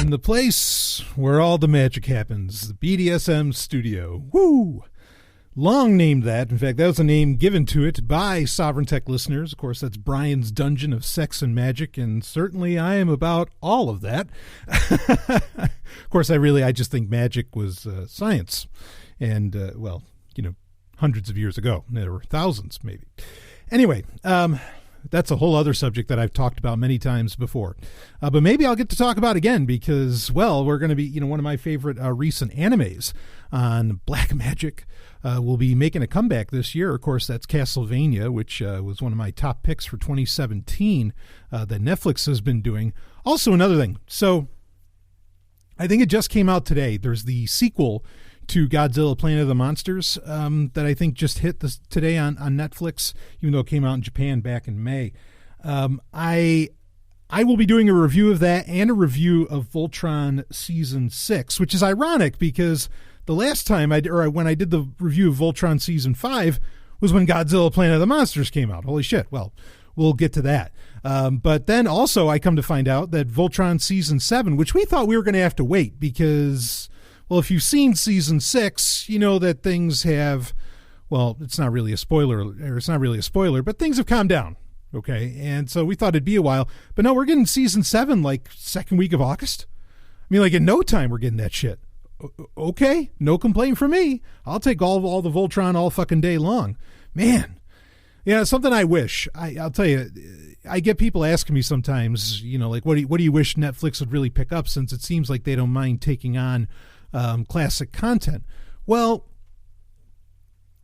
And the place where all the magic happens, the BDSM studio. Woo! Long named that. In fact, that was a name given to it by Sovereign Tech listeners. Of course, that's Brian's Dungeon of Sex and Magic, and certainly I am about all of that. Of course, I just think magic was science. And, hundreds of years ago. There were thousands, maybe. Anyway, that's a whole other subject that I've talked about many times before. But maybe I'll get to talk about again because, well, we're going to be, one of my favorite recent animes on black magic will be making a comeback this year. Of course, that's Castlevania, which was one of my top picks for 2017 that Netflix has been doing. Also, another thing. So I think it just came out today. There's the sequel to Godzilla Planet of the Monsters that I think just hit today on Netflix, even though it came out in Japan back in May. I will be doing a review of that and a review of Voltron Season 6, which is ironic because the last time when I did the review of Voltron Season 5 was when Godzilla Planet of the Monsters came out. Holy shit. Well, we'll get to that. But then also I come to find out that Voltron Season 7, which we thought we were going to have to wait because, well, if you've seen Season 6, you know that things have, well, it's not really a spoiler, but things have calmed down. Okay. And so we thought it'd be a while, but no, we're getting Season 7 like second week of August. I mean, like in no time we're getting that shit. Okay. No complaint from me. I'll take all the Voltron all fucking day long, man. Yeah. Something I wish I'll tell you, I get people asking me sometimes, like, what do you wish Netflix would really pick up, since it seems like they don't mind taking on classic content. Well,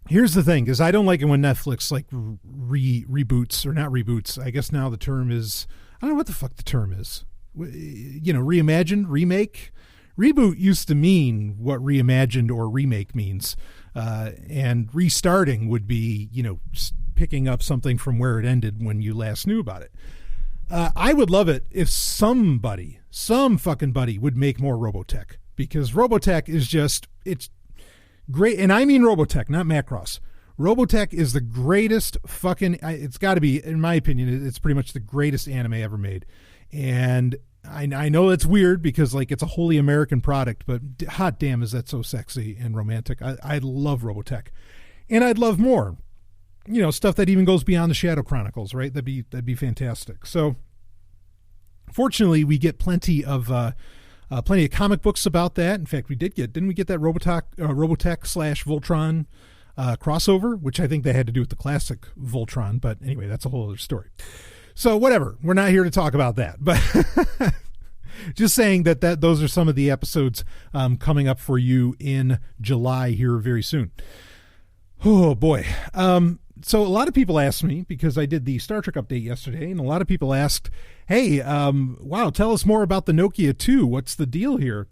here's the thing, is I don't like it when Netflix like reboots, or not reboots. I guess now the term is, I don't know what the fuck the term is. Reimagine, remake. Reboot used to mean what reimagined or remake means. And restarting would be, picking up something from where it ended when you last knew about it. I would love it if some fucking buddy would make more Robotech. Because Robotech is it's great. And I mean Robotech, not Macross. Robotech is the greatest fucking, it's got to be, in my opinion, it's pretty much the greatest anime ever made. And I know it's weird because, like, it's a wholly American product, but hot damn, is that so sexy and romantic. I love Robotech. And I'd love more, stuff that even goes beyond the Shadow Chronicles, right? That'd be fantastic. So, fortunately, we get plenty of comic books about that. In fact, didn't we get that Robotech / Voltron crossover, which I think they had to do with the classic Voltron. But anyway, that's a whole other story. So whatever, we're not here to talk about that, but just saying that those are some of the episodes coming up for you in July here very soon. Oh boy. So a lot of people asked me, because I did the Star Trek update yesterday, and a lot of people asked, hey, wow, tell us more about the Nokia 2. What's the deal here?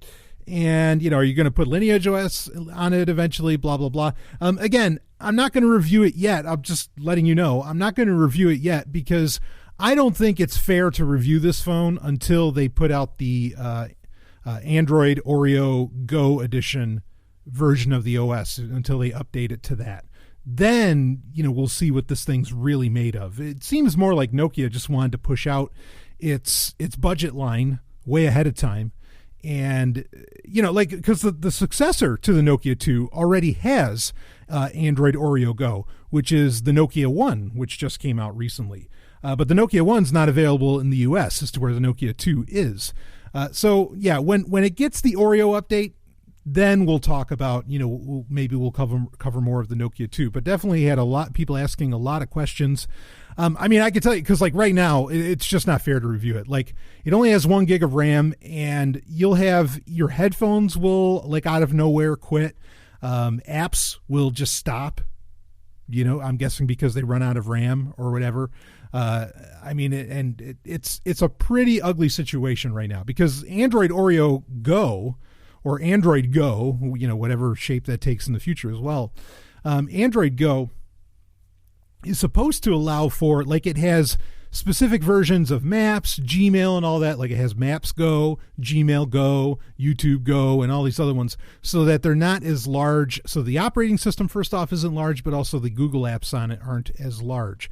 And, are you going to put Lineage OS on it eventually, blah, blah, blah. Again, I'm not going to review it yet. I'm just letting you know. I'm not going to review it yet because I don't think it's fair to review this phone until they put out the Android Oreo Go edition version of the OS, until they update it to that. Then, we'll see what this thing's really made of. It seems more like Nokia just wanted to push out its budget line way ahead of time. And, because the successor to the Nokia 2 already has Android Oreo Go, which is the Nokia 1, which just came out recently. But the Nokia 1's not available in the US as to where the Nokia 2 is. So, yeah, when it gets the Oreo update, then we'll talk about, maybe we'll cover more of the Nokia 2. But definitely had a lot people asking a lot of questions. I can tell you, because like right now, it's just not fair to review it. Like, it only has 1 gig of RAM, and you'll have your headphones will, like, out of nowhere quit. Apps will just stop, I'm guessing because they run out of RAM or whatever. It's a pretty ugly situation right now, because Android Oreo Go, or Android Go, whatever shape that takes in the future as well. Android Go is supposed to allow for, like, it has specific versions of Maps, Gmail, and all that. Like, it has Maps Go, Gmail Go, YouTube Go, and all these other ones, so that they're not as large. So the operating system, first off, isn't large, but also the Google apps on it aren't as large.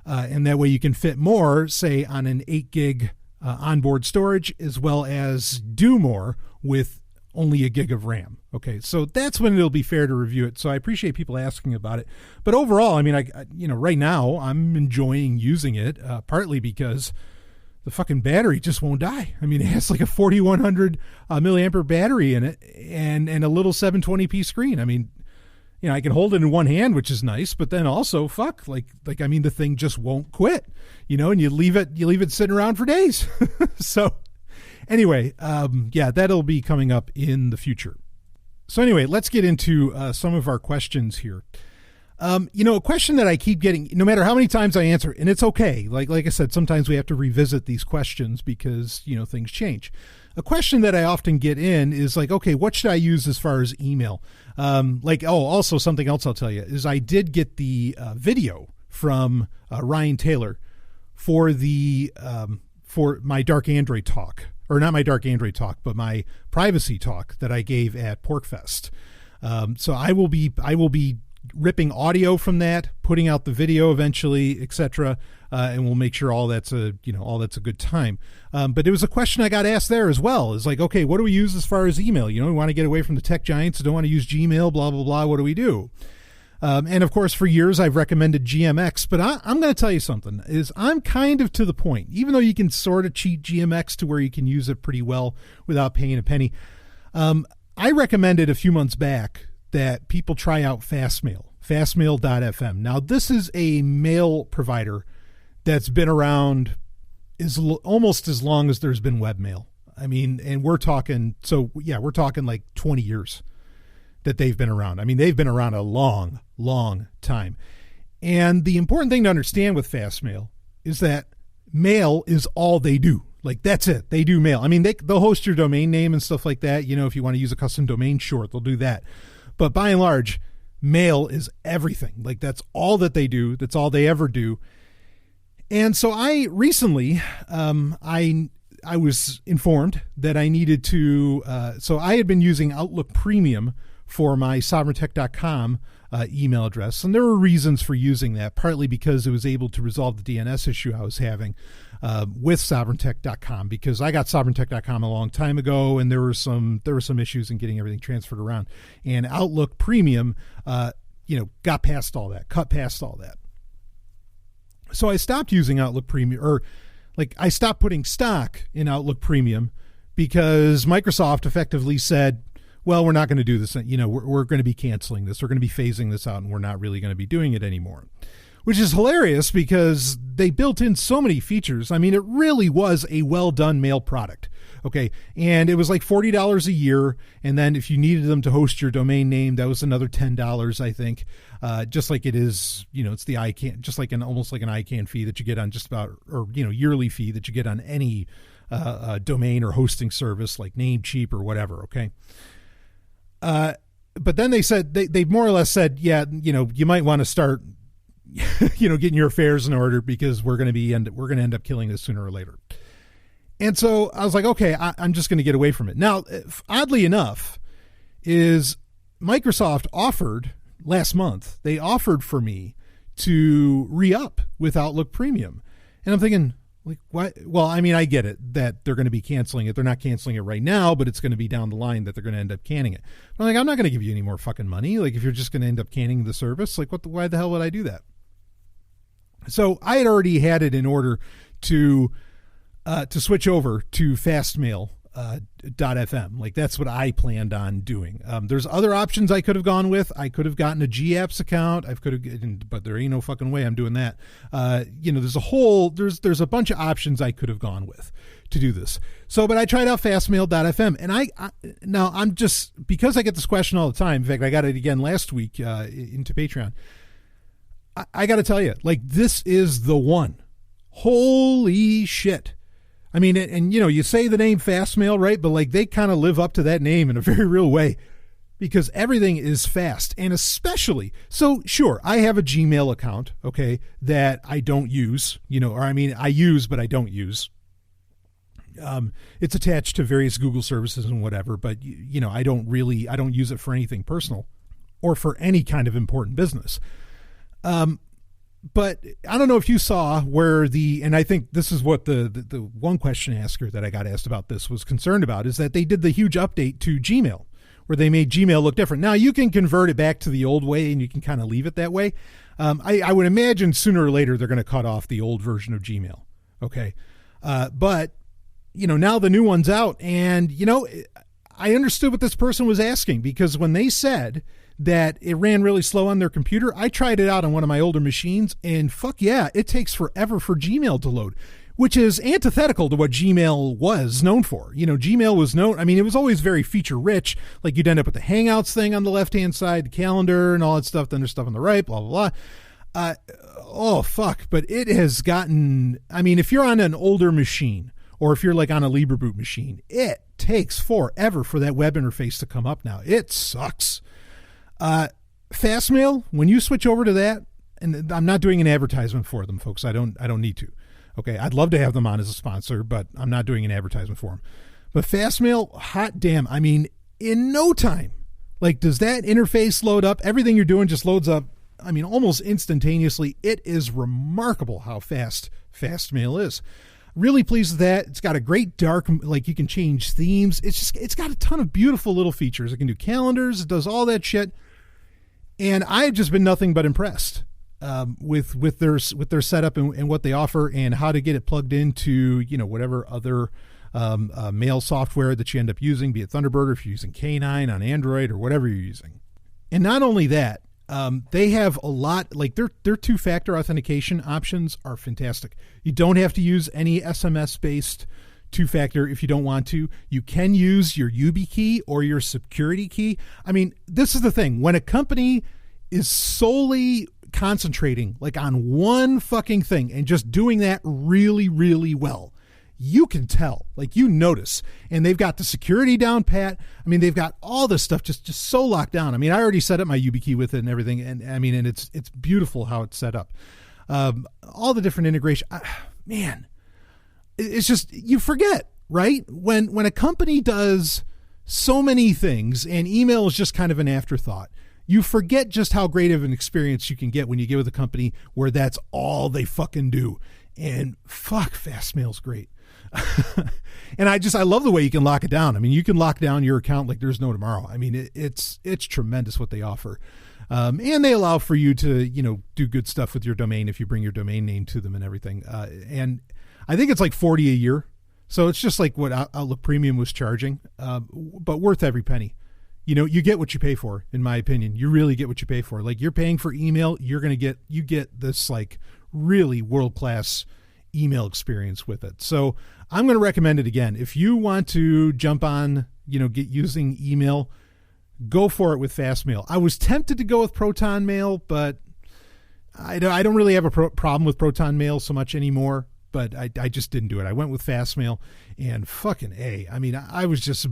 And that way you can fit more, say, on an 8 gig onboard storage, as well as do more with only a gig of RAM. Okay, so that's when it'll be fair to review it. So I appreciate people asking about it. But overall, I mean, right now I'm enjoying using it, partly because the fucking battery just won't die. I mean, it has like a 4100 milliampere battery in it and a little 720p screen. I mean, I can hold it in one hand, which is nice, but then also I mean, the thing just won't quit, and you leave it sitting around for days. So anyway, that'll be coming up in the future. So anyway, let's get into some of our questions here. A question that I keep getting, no matter how many times I answer, and it's okay. Like I said, sometimes we have to revisit these questions because, things change. A question that I often get in is like, okay, what should I use as far as email? Also something else I'll tell you is I did get the video from Ryan Taylor for for my Dark Android talk, or not my Dark Android talk, but my privacy talk that I gave at PorkFest. So I will be ripping audio from that, putting out the video eventually, etc., and we'll make sure all that's a good time. But it was a question I got asked there as well. Is like, okay, what do we use as far as email? We want to get away from the tech giants, don't want to use Gmail, blah blah blah. What do we do? And of course, for years I've recommended GMX, but I'm going to tell you something. Is I'm kind of to the point, even though you can sort of cheat GMX to where you can use it pretty well without paying a penny. I recommended a few months back that people try out fastmail.fm. Now, this is a mail provider that's been around almost as long as there's been webmail. I mean, and we're talking like 20 years that they've been around. I mean, they've been around a long, long time. And the important thing to understand with Fastmail is that mail is all they do. Like, that's it. They do mail. I mean, they'll host your domain name and stuff like that. If you want to use a custom domain, sure, they'll do that. But by and large, mail is everything. Like, that's all that they do. That's all they ever do. And so I recently, I was informed that I needed to, so I had been using Outlook Premium for my sovereigntech.com email address. And there were reasons for using that, partly because it was able to resolve the DNS issue I was having with sovereigntech.com, because I got sovereigntech.com a long time ago, and there were some issues in getting everything transferred around. And Outlook Premium, got past all that, cut past all that. So I stopped using Outlook Premium, I stopped putting stock in Outlook Premium because Microsoft effectively said, well, we're not going to do this. We're going to be canceling this. We're going to be phasing this out, and we're not really going to be doing it anymore, which is hilarious because they built in so many features. I mean, it really was a well-done mail product. Okay. And it was like $40 a year. And then if you needed them to host your domain name, that was another $10, I think. Just like it is, it's the ICANN, just like almost like an ICANN fee that you get on just about, or, yearly fee that you get on any domain or hosting service like Namecheap or whatever. Okay. But then they said, they more or less said, yeah, you might want to start, getting your affairs in order because we're going to end up killing this sooner or later. And so I was like, okay, I'm just going to get away from it. Now, oddly enough, is Microsoft offered last month, they offered for me to re-up with Outlook Premium. And I'm thinking, like, why? Well, I mean, I get it that they're going to be canceling it. They're not canceling it right now, but it's going to be down the line that they're going to end up canning it. But I'm like, I'm not going to give you any more fucking money. Like, if you're just going to end up canning the service, like, why the hell would I do that? So I had already had it in order to switch over to fastmail.fm. Like, that's what I planned on doing. There's other options I could have gone with. I could have gotten a GApps account. But there ain't no fucking way I'm doing that. There's a bunch of options I could have gone with to do this. So, but I tried out fastmail.fm, and now I'm just, because I get this question all the time. In fact, I got it again last week into Patreon. I got to tell you, like, this is the one. Holy shit. I mean, and you say the name Fastmail, right? But like, they kind of live up to that name in a very real way because everything is fast, and especially, so sure, I have a Gmail account, okay, that I don't use, I use, but I don't use. It's attached to various Google services and whatever, but I don't use it for anything personal or for any kind of important business. But I don't know if you saw where and I think this is what the one question asker that I got asked about this was concerned about, is that they did the huge update to Gmail where they made Gmail look different. Now you can convert it back to the old way and you can kind of leave it that way. I would imagine sooner or later they're going to cut off the old version of Gmail. Okay. But now the new one's out, and I understood what this person was asking, because when they said that it ran really slow on their computer, I tried it out on one of my older machines, and fuck yeah, it takes forever for Gmail to load, which is antithetical to what Gmail was known for. Gmail was known, it was always very feature rich. Like you'd end up with the Hangouts thing on the left-hand side, the calendar and all that stuff. Then there's stuff on the right, blah, blah, blah. Oh, fuck. But it has gotten, if you're on an older machine, or if you're like on a LibreBoot machine, it takes forever for that web interface to come up now. It sucks. Fastmail, when you switch over to that, and I'm not doing an advertisement for them, folks. I don't need to. Okay, I'd love to have them on as a sponsor, but I'm not doing an advertisement for them. But Fastmail, hot damn, in no time, like, does that interface load up? Everything you're doing just loads up, almost instantaneously. It is remarkable how fast Fastmail is. Really pleased with that. It's got a great dark, like you can change themes. It's got a ton of beautiful little features. It can do calendars. It does all that shit. And I've just been nothing but impressed with their setup and what they offer, and how to get it plugged into whatever other mail software that you end up using, be it Thunderbird, or if you're using K9 on Android or whatever you're using. And not only that, they have a lot, like their two-factor authentication options are fantastic. You don't have to use any SMS-based two-factor if you don't want to. You can use your YubiKey or your security key. This is the thing. When a company is solely concentrating like on one fucking thing and just doing that really, really well, you can tell, like you notice. And they've got the security down pat. They've got all this stuff just so locked down. I already set up my YubiKey with it and everything. And and it's beautiful how it's set up. All the different integration, man, it's just, you forget, right? When a company does so many things and email is just kind of an afterthought, you forget just how great of an experience you can get when you get with a company where that's all they fucking do. And fuck, Fastmail's great. And I love the way you can lock it down. You can lock down your account like there's no tomorrow. It's tremendous what they offer. And they allow for you to, do good stuff with your domain if you bring your domain name to them and everything. And I think it's like $40 a year. So it's just like what Outlook Premium was charging, but worth every penny. You get what you pay for, in my opinion. You really get what you pay for. Like, you're paying for email, you get this like really world-class email experience with it. So I'm going to recommend it again. If you want to jump on, get using email, go for it with Fastmail. I was tempted to go with Proton Mail, but I don't really have a problem with Proton Mail so much anymore. But I just didn't do it. I went with Fastmail, and fucking A. I was just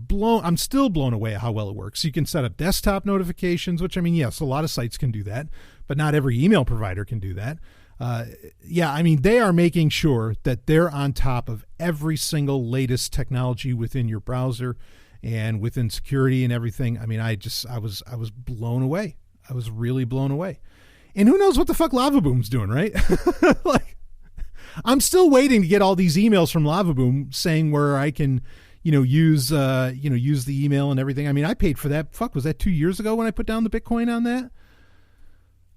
blown. I'm still blown away at how well it works. You can set up desktop notifications, which, yes, a lot of sites can do that, but not every email provider can do that. They are making sure that they're on top of every single latest technology within your browser and within security and everything. I was blown away. I was really blown away. And who knows what the fuck Lavaboom's doing, right? Like, I'm still waiting to get all these emails from Lavaboom saying where I can, use the email and everything. I paid for that. Fuck, was that 2 years ago when I put down the Bitcoin on that?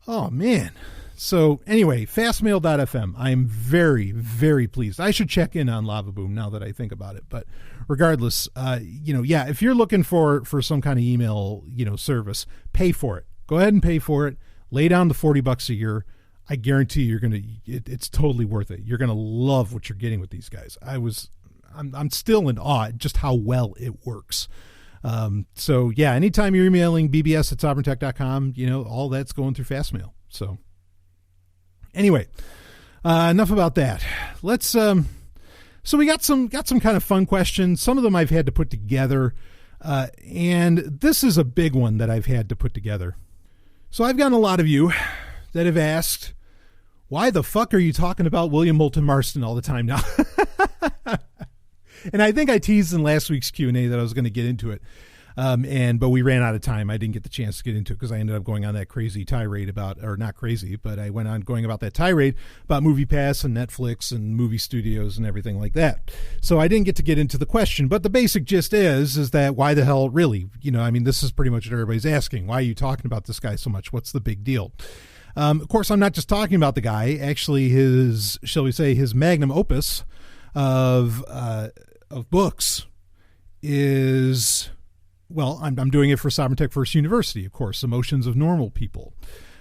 Oh, man. So anyway, fastmail.fm. I'm very, very pleased. I should check in on Lavaboom now that I think about it. But regardless, if you're looking for some kind of email, service, pay for it. Go ahead and pay for it. Lay down the $40 a year. I guarantee you're it's totally worth it. You're going to love what you're getting with these guys. I'm still in awe at just how well it works. So yeah, anytime you're emailing bbs@sovereigntech.com, all that's going through Fastmail. So anyway, enough about that. Let's, so we got some kind of fun questions. Some of them I've had to put together. And this is a big one that I've had to put together. So I've gotten a lot of you that have asked, why the fuck are you talking about William Moulton Marston all the time now? And I think I teased in last week's Q&A that I was going to get into it. But we ran out of time. I didn't get the chance to get into it because I ended up going on that crazy tirade about, or not crazy, but I went on going about that tirade about MoviePass and Netflix and movie studios and everything like that. So I didn't get into the question, but the basic gist is that why the hell really? This is pretty much what everybody's asking. Why are you talking about this guy so much? What's the big deal? Of course, I'm not just talking about the guy. Actually, his magnum opus of books is, well, I'm doing it for Sovereign Tech First University, of course, Emotions of Normal People.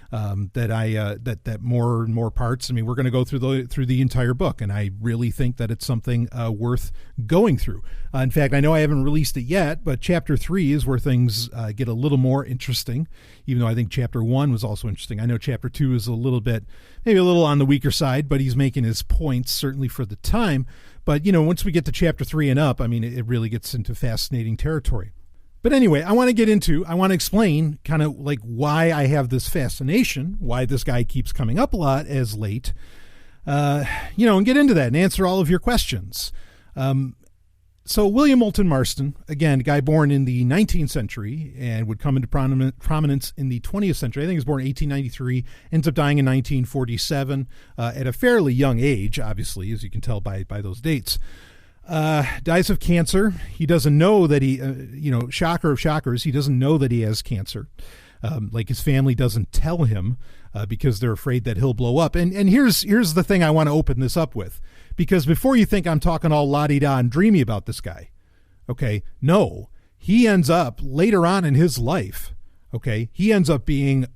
That more and more parts. We're going to go through the entire book, and I really think that it's something worth going through. In fact, I know I haven't released it yet, but Chapter 3 is where things get a little more interesting, even though I think Chapter 1 was also interesting. I know Chapter 2 is maybe a little on the weaker side, but he's making his points, certainly for the time. But, once we get to Chapter 3 and up, it really gets into fascinating territory. But anyway, I want to explain kind of like why I have this fascination, why this guy keeps coming up a lot as late, and get into that and answer all of your questions. So William Moulton Marston, again, a guy born in the 19th century and would come into prominence in the 20th century. I think he was born in 1893, ends up dying in 1947 at a fairly young age, obviously, as you can tell by those dates. Dies of cancer. He doesn't know that he, shocker of shockers, he doesn't know that he has cancer. Like his family doesn't tell him because they're afraid that he'll blow up. And here's the thing I want to open this up with, because before you think I'm talking all la-di-da and dreamy about this guy, okay, no, he ends up later on in his life, okay, he ends up being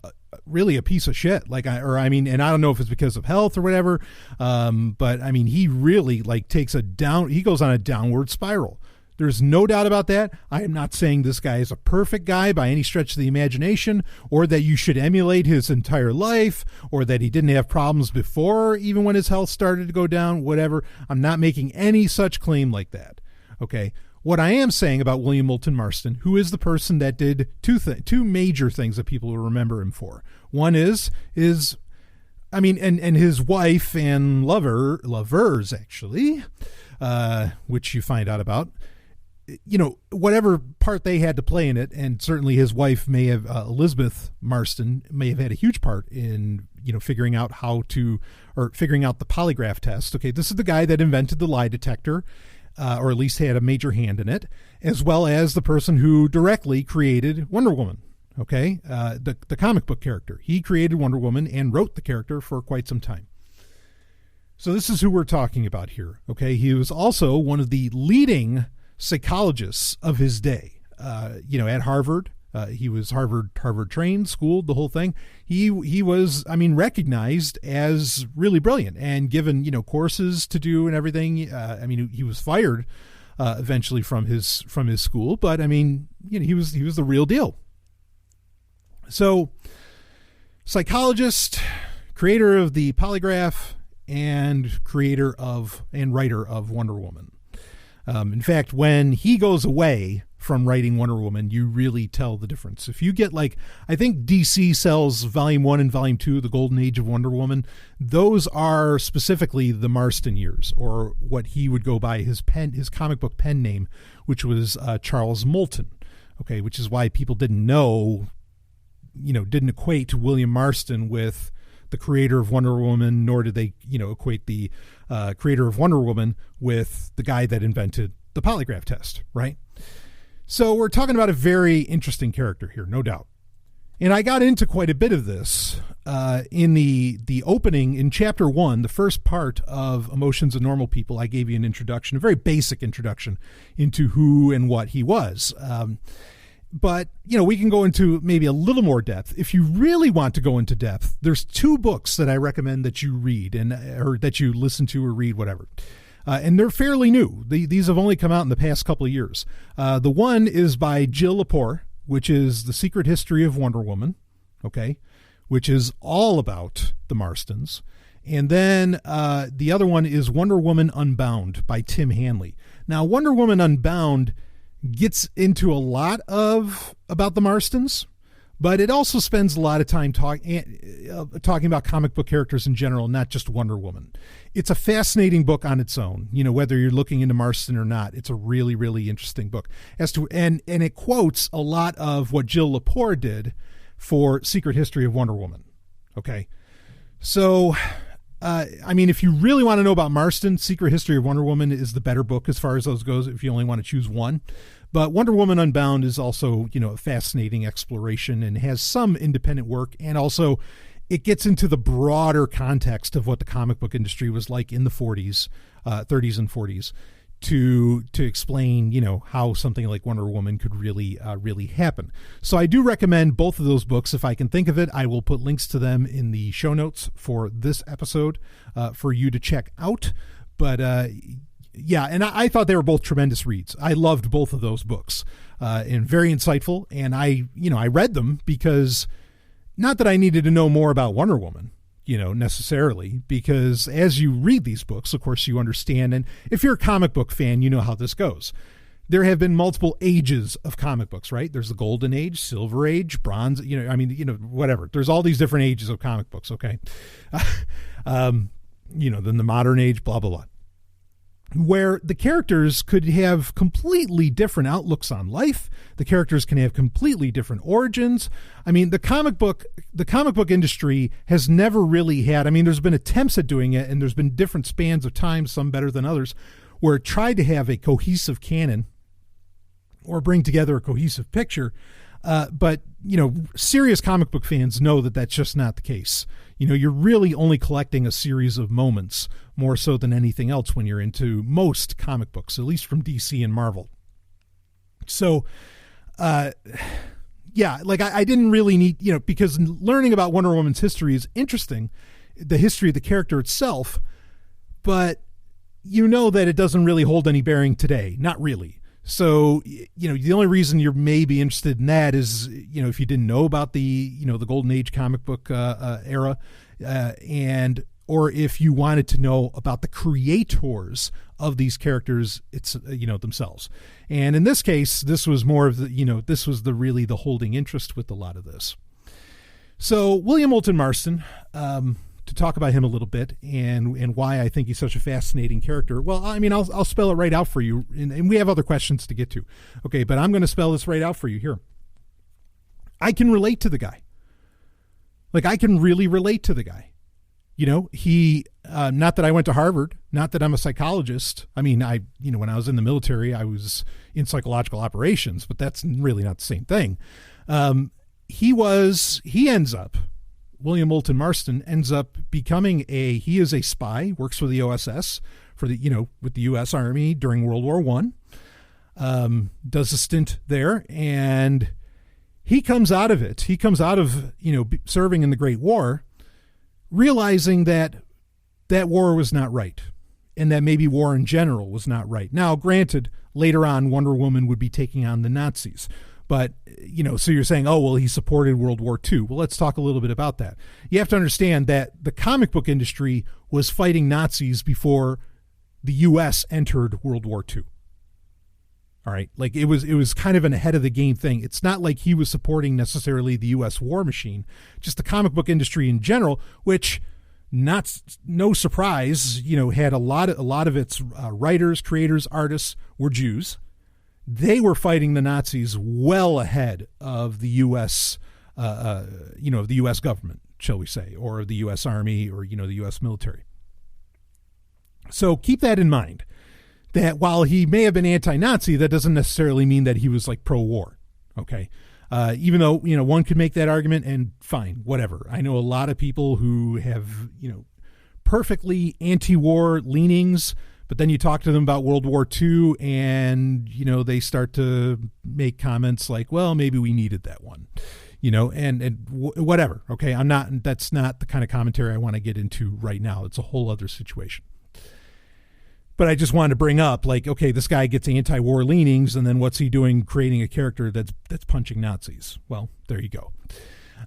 really a piece of shit. And I don't know if it's because of health or whatever. But he really he goes on a downward spiral. There's no doubt about that. I am not saying this guy is a perfect guy by any stretch of the imagination, or that you should emulate his entire life, or that he didn't have problems before, even when his health started to go down, whatever. I'm not making any such claim like that. Okay. What I am saying about William Moulton Marston, who is the person that did two major things that people will remember him for. One is his wife and lovers actually, which you find out about, whatever part they had to play in it. And certainly his wife Elizabeth Marston may have had a huge part in, figuring out the polygraph test. Okay. This is the guy that invented the lie detector. Or at least had a major hand in it, as well as the person who directly created Wonder Woman, okay? The comic book character. He created Wonder Woman and wrote the character for quite some time. So this is who we're talking about here, okay? He was also one of the leading psychologists of his day, at Harvard. He was Harvard trained, schooled, the whole thing. He was, recognized as really brilliant and given, courses to do and everything. He was fired eventually from his school, but he was the real deal. So, psychologist, creator of the polygraph, and writer of Wonder Woman. In fact, when he goes away from writing Wonder Woman, you really tell the difference. If you get I think DC sells Volume 1 and Volume 2, The Golden Age of Wonder Woman. Those are specifically the Marston years, or what he would go by his comic book pen name, which was Charles Moulton. Okay, which is why people didn't equate William Marston with the creator of Wonder Woman, nor did they, equate the creator of Wonder Woman with the guy that invented the polygraph test, right? So we're talking about a very interesting character here, no doubt. And I got into quite a bit of this in the opening in Chapter 1, the first part of Emotions of Normal People. I gave you an introduction, a very basic introduction into who and what he was. But, we can go into maybe a little more depth. If you really want to go into depth, there's two books that I recommend that you read or that you listen to or read, whatever. And they're fairly new. These have only come out in the past couple of years. The one is by Jill Lepore, which is The Secret History of Wonder Woman, okay, which is all about the Marstons. And then the other one is Wonder Woman Unbound by Tim Hanley. Now, Wonder Woman Unbound gets into a lot about the Marstons, But it also spends a lot of time talking about comic book characters in general, not just Wonder Woman. It's a fascinating book on its own. Whether you're looking into Marston or not, it's a really, really interesting book. And it quotes a lot of what Jill Lepore did for Secret History of Wonder Woman. Okay, so if you really want to know about Marston, Secret History of Wonder Woman is the better book as far as those goes, if you only want to choose one. But Wonder Woman Unbound is also, a fascinating exploration and has some independent work. And also it gets into the broader context of what the comic book industry was like in the 30s and 40s to explain, how something like Wonder Woman could really happen. So I do recommend both of those books. If I can think of it, I will put links to them in the show notes for this episode for you to check out. But yeah, and I thought they were both tremendous reads. I loved both of those books and very insightful. And I read them because not that I needed to know more about Wonder Woman, necessarily, because as you read these books, of course, you understand. And if you're a comic book fan, you know how this goes. There have been multiple ages of comic books, right? There's the Golden Age, Silver Age, Bronze, whatever. There's all these different ages of comic books, okay? Then the modern age, blah, blah, blah. Where the characters could have completely different outlooks on life. The characters can have completely different origins. The comic book industry has never really had, there's been attempts at doing it, and there's been different spans of time, some better than others, where it tried to have a cohesive canon or bring together a cohesive picture. But serious comic book fans know that that's just not the case. You're really only collecting a series of moments more so than anything else when you're into most comic books, at least from DC and Marvel. So, I didn't really need, because learning about Wonder Woman's history is interesting, the history of the character itself, but that it doesn't really hold any bearing today. Not really. So, the only reason you're maybe interested in that is, if you didn't know about the Golden Age comic book era, or if you wanted to know about the creators of these characters, themselves. And in this case, this was more of the, this was the holding interest with a lot of this. So William Moulton Marston, to talk about him a little bit and why I think he's such a fascinating character. Well, I'll spell it right out for you, and we have other questions to get to. Okay, but I'm going to spell this right out for you here. I can relate to the guy. I can really relate to the guy. He, not that I went to Harvard, not that I'm a psychologist. When I was in the military, I was in psychological operations, but that's really not the same thing. William Moulton Marston ends up becoming he is a spy, works for the OSS with the U.S. Army during World War I, does a stint there, and he comes out of it. He comes out of, serving in the Great War, realizing that war was not right, and that maybe war in general was not right. Now, granted, later on, Wonder Woman would be taking on the Nazis. But, so you're saying, oh, well, he supported World War II. Well, let's talk a little bit about that. You have to understand that the comic book industry was fighting Nazis before the U.S. entered World War II. All right. It was kind of an ahead of the game thing. It's not like he was supporting necessarily the U.S. war machine, just the comic book industry in general, which, no surprise, had a lot of its writers, creators, artists were Jews. They were fighting the Nazis well ahead of the U.S., the U.S. government, shall we say, or the U.S. Army, or, the U.S. military. So keep that in mind, that while he may have been anti-Nazi, that doesn't necessarily mean that he was pro-war. Okay. Even though, one could make that argument, and fine, whatever. I know a lot of people who have, perfectly anti-war leanings, but then you talk to them about World War II and, they start to make comments like, well, maybe we needed that one, whatever. Okay. That's not the kind of commentary I want to get into right now. It's a whole other situation. But I just wanted to bring up, okay, this guy gets anti-war leanings, and then what's he doing creating a character that's punching Nazis? Well, there you go.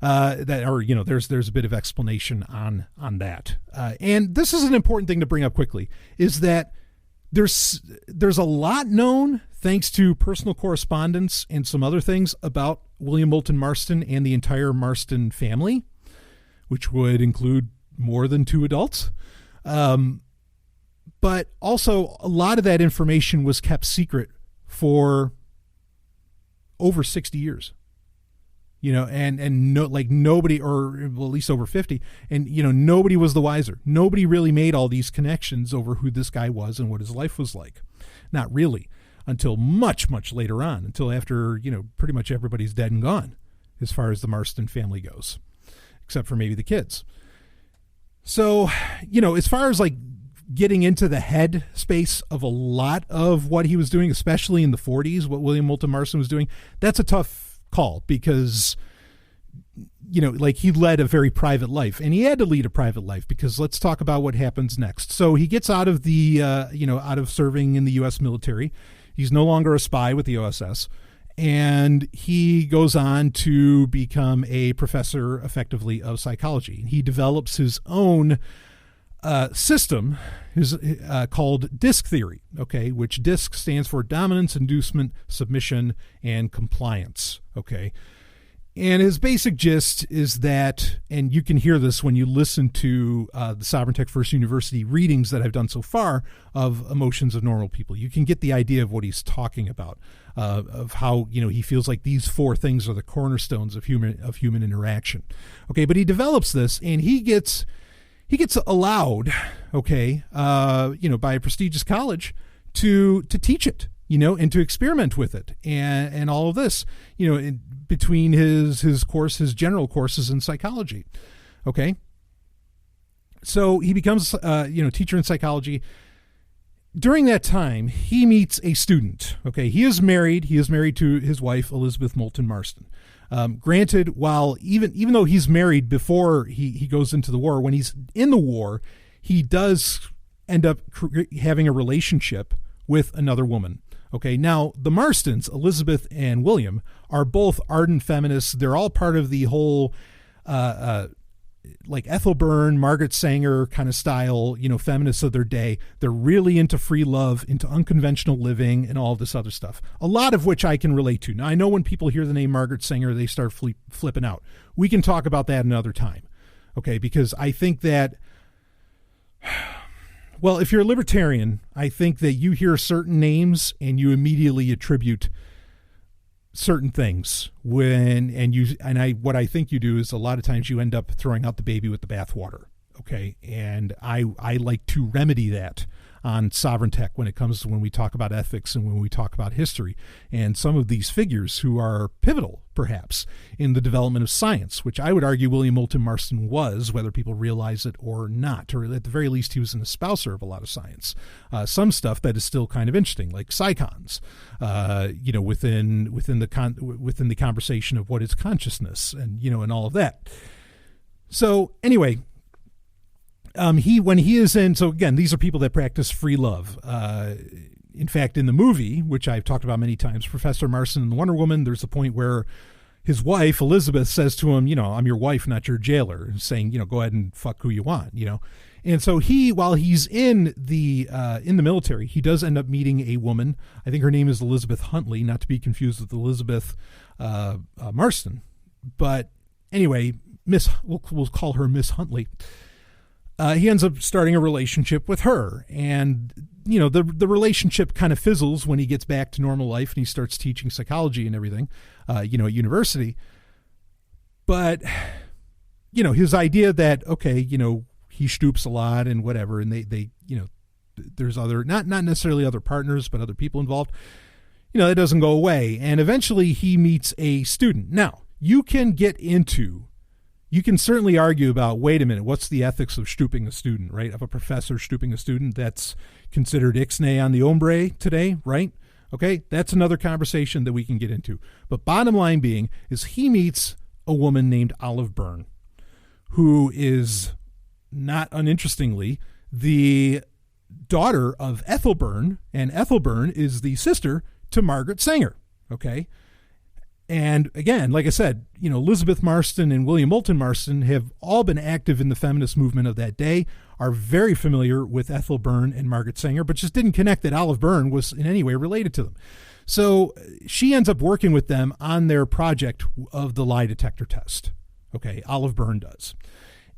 There's a bit of explanation on that. And this is an important thing to bring up quickly, is that there's a lot known thanks to personal correspondence and some other things about William Moulton Marston and the entire Marston family, which would include more than 2 adults. But also a lot of that information was kept secret for over 60 years. And no, like nobody, or well, at least over 50, and nobody was the wiser. Nobody really made all these connections over who this guy was and what his life was like. Not really, until much, much later on, until after, pretty much everybody's dead and gone as far as the Marston family goes, except for maybe the kids. So, as far as like getting into the head space of a lot of what he was doing, especially in the 40s, what William Moulton Marston was doing, that's a tough call because, like he led a very private life, and he had to lead a private life because let's talk about what happens next. So he gets out of the, out of serving in the U.S. military. He's no longer a spy with the OSS, and he goes on to become a professor effectively of psychology. He develops his own system is called DISC theory, okay, which DISC stands for dominance, inducement, submission, and compliance, okay. And his basic gist is that, and you can hear this when you listen to the Sovereign Tech First University readings that I've done so far of Emotions of Normal People. You can get the idea of what he's talking about, of how, he feels like these 4 things are the cornerstones of human interaction. Okay, but he develops this, and he gets allowed, okay, by a prestigious college to teach it, and to experiment with it and all of this, between his general courses in psychology. Okay. So he becomes, teacher in psychology. During that time, he meets a student. Okay. He is married to his wife, Elizabeth Moulton Marston. Granted, while even though he's married before he goes into the war, when he's in the war, he does end up having a relationship with another woman. Okay, now the Marstons, Elizabeth and William, are both ardent feminists. They're all part of the whole, like Ethel Byrne, Margaret Sanger kind of style, feminists of their day. They're really into free love, into unconventional living, and all of this other stuff. A lot of which I can relate to. Now, I know when people hear the name Margaret Sanger, they start flipping out. We can talk about that another time, okay? Because I think that, well, if you're a libertarian, I think that you hear certain names and you immediately attribute certain things what I think you do is a lot of times you end up throwing out the baby with the bathwater. Okay. And I like to remedy that on Sovereign Tech when we talk about ethics and when we talk about history and some of these figures who are pivotal perhaps in the development of science, which I would argue William Moulton Marston was, whether people realize it or not, or at the very least he was an espouser of a lot of science. Some stuff that is still kind of interesting, like psychons, within the conversation of what is consciousness and all of that. So anyway, so again, these are people that practice free love. In fact, in the movie, which I've talked about many times, Professor Marston and Wonder Woman, there's a point where his wife, Elizabeth, says to him, I'm your wife, not your jailer, saying, go ahead and fuck who you want, And so while he's in the military, he does end up meeting a woman. I think her name is Elizabeth Huntley, not to be confused with Elizabeth Marston. But anyway, we'll call her Miss Huntley. He ends up starting a relationship with her, and the relationship kind of fizzles when he gets back to normal life and he starts teaching psychology and everything, at university. But his idea that he stoops a lot and whatever, and they there's other not necessarily other partners but other people involved. That doesn't go away, and eventually he meets a student. Now you can certainly argue about, wait a minute, what's the ethics of stooping a student, right? Of a professor stooping a student, that's considered ixnay on the hombre today, right? Okay, that's another conversation that we can get into. But bottom line being is he meets a woman named Olive Byrne, who is, not uninterestingly, the daughter of Ethel Byrne, and Ethel Byrne is the sister to Margaret Sanger, okay? And again, like I said, Elizabeth Marston and William Moulton Marston have all been active in the feminist movement of that day, are very familiar with Ethel Byrne and Margaret Sanger, but just didn't connect that Olive Byrne was in any way related to them. So she ends up working with them on their project of the lie detector test. Okay, Olive Byrne does.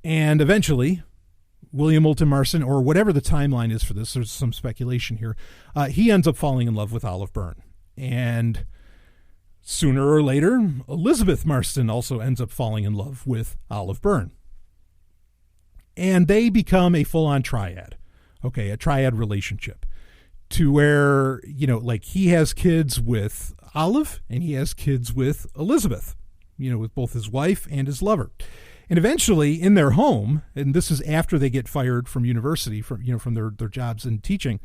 And eventually, William Moulton Marston, or whatever the timeline is for this, there's some speculation here, he ends up falling in love with Olive Byrne. And sooner or later, Elizabeth Marston also ends up falling in love with Olive Byrne. And they become a full-on triad, okay, a triad relationship to where, like he has kids with Olive and he has kids with Elizabeth, with both his wife and his lover. And eventually in their home, and this is after they get fired from university, from their jobs in teaching,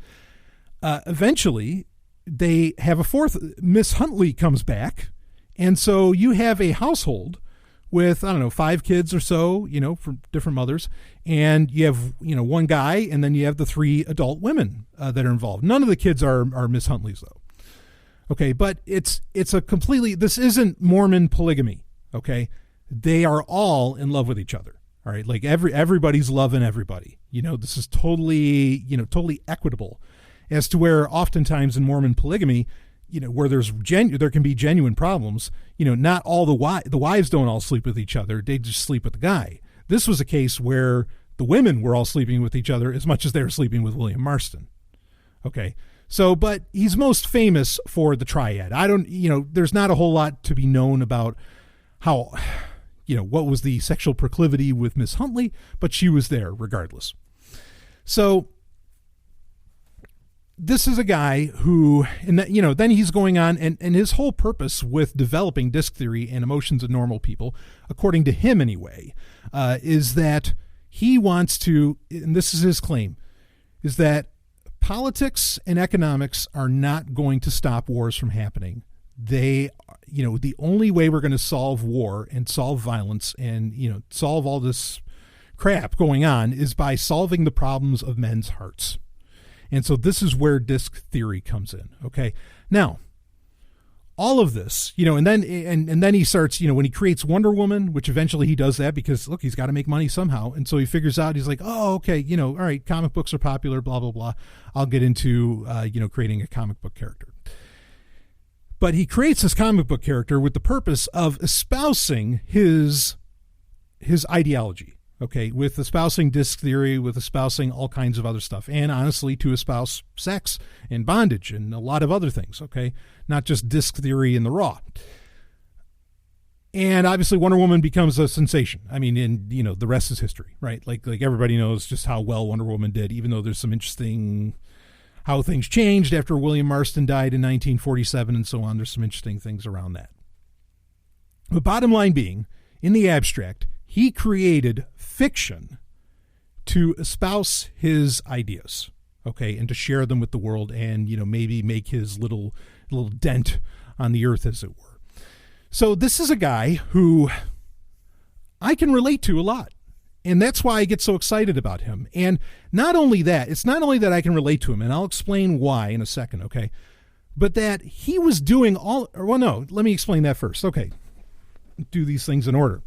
eventually they have a fourth. Miss Huntley comes back. And so you have a household with, 5 kids or so, from different mothers. And you have, one guy, and then you have the 3 adult women that are involved. None of the kids are Miss Huntley's, though. Okay, but it's a completely, this isn't Mormon polygamy, okay? They are all in love with each other, all right? Like everybody's loving everybody. This is totally equitable, as to where oftentimes in Mormon polygamy, where there can be genuine problems, not all the wives don't all sleep with each other. They just sleep with the guy. This was a case where the women were all sleeping with each other as much as they were sleeping with William Marston. Okay. So, but he's most famous for the triad. There's not a whole lot to be known about how, what was the sexual proclivity with Miss Huntley, but she was there regardless. So this is a guy who, then he's going on, and his whole purpose with developing disc theory and emotions of normal people, according to him anyway, is that he wants to, and this is his claim, is that politics and economics are not going to stop wars from happening. They, the only way we're going to solve war and solve violence and, solve all this crap going on is by solving the problems of men's hearts. And so this is where disc theory comes in. Okay. Now, all of this, and then he starts, when he creates Wonder Woman, which eventually he does that because look, he's got to make money somehow. And so he figures out, he's like, oh, okay, all right, comic books are popular, blah, blah, blah. I'll get into, creating a comic book character. But he creates this comic book character with the purpose of espousing his ideology. Okay, with espousing disc theory, with espousing all kinds of other stuff, and honestly, to espouse sex and bondage and a lot of other things, okay? Not just disc theory in the raw. And obviously, Wonder Woman becomes a sensation. I mean, and, the rest is history, right? Like everybody knows just how well Wonder Woman did, even though there's some interesting how things changed after William Marston died in 1947 and so on. There's some interesting things around that. But bottom line being, in the abstract, he created fiction to espouse his ideas, okay, and to share them with the world and, maybe make his little dent on the earth, as it were. So this is a guy who I can relate to a lot, and that's why I get so excited about him. And not only that, it's not only that I can relate to him, and I'll explain why in a second, okay, but that he was doing let me explain that first. Okay, do these things in order.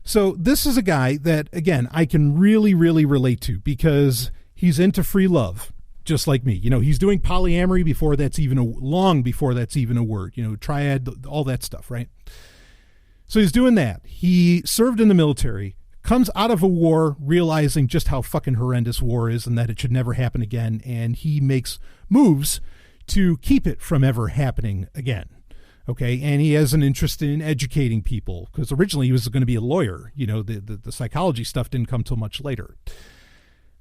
So this is a guy that, again, I can really, really relate to because he's into free love, just like me. He's doing polyamory long before that's even a word, triad, all that stuff, right? So he's doing that. He served in the military, comes out of a war realizing just how fucking horrendous war is and that it should never happen again, and he makes moves to keep it from ever happening again. Okay, and he has an interest in educating people because originally he was going to be a lawyer. The psychology stuff didn't come till much later.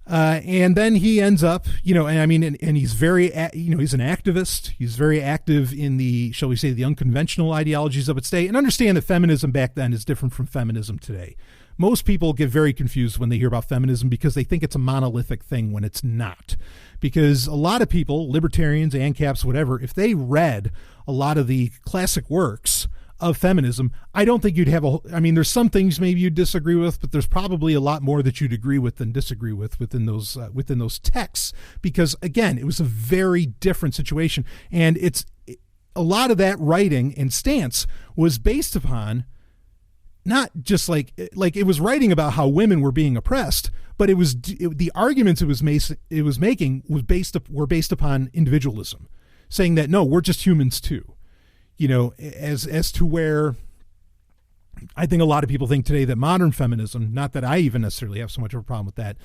And then he ends up, and he's very, he's an activist. He's very active in the, shall we say, the unconventional ideologies of its day. And understand that feminism back then is different from feminism today. Most people get very confused when they hear about feminism because they think it's a monolithic thing when it's not. Because a lot of people, libertarians, ANCAPs, whatever, if they read a lot of the classic works of feminism, I don't think you'd have there's some things maybe you'd disagree with, but there's probably a lot more that you'd agree with than disagree with within those texts. Because again, it was a very different situation. And a lot of that writing and stance was based upon not just like it was writing about how women were being oppressed, but the arguments it was making were based upon individualism, saying that no, we're just humans too, as to where I think a lot of people think today that modern feminism, not that I even necessarily have so much of a problem with that,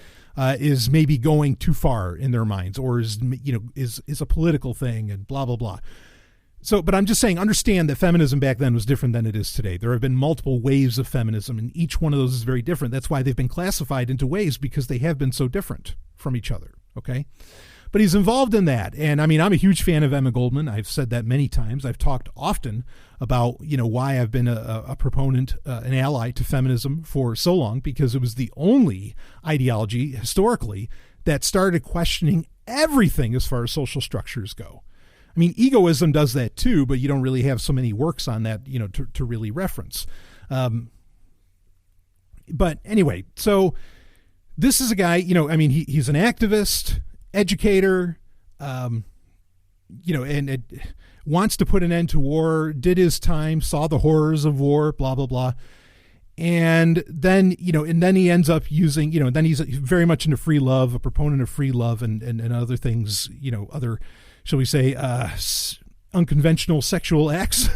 is maybe going too far in their minds, or is a political thing and blah blah blah. So, but I'm just saying, understand that feminism back then was different than it is today. There have been multiple waves of feminism, and each one of those is very different. That's why they've been classified into waves, because they have been so different from each other. Okay. But he's involved in that. And I mean, I'm a huge fan of Emma Goldman. I've said that many times. I've talked often about, why I've been a proponent, an ally to feminism for so long, because it was the only ideology historically that started questioning everything as far as social structures go. I mean, egoism does that too, but you don't really have so many works on that, to really reference. But anyway, so this is a guy, he's an activist, educator, and wants to put an end to war, did his time, saw the horrors of war, blah, blah, blah. And then, he ends up using, then he's very much into free love, a proponent of free love and other things, other, shall we say, unconventional sexual acts.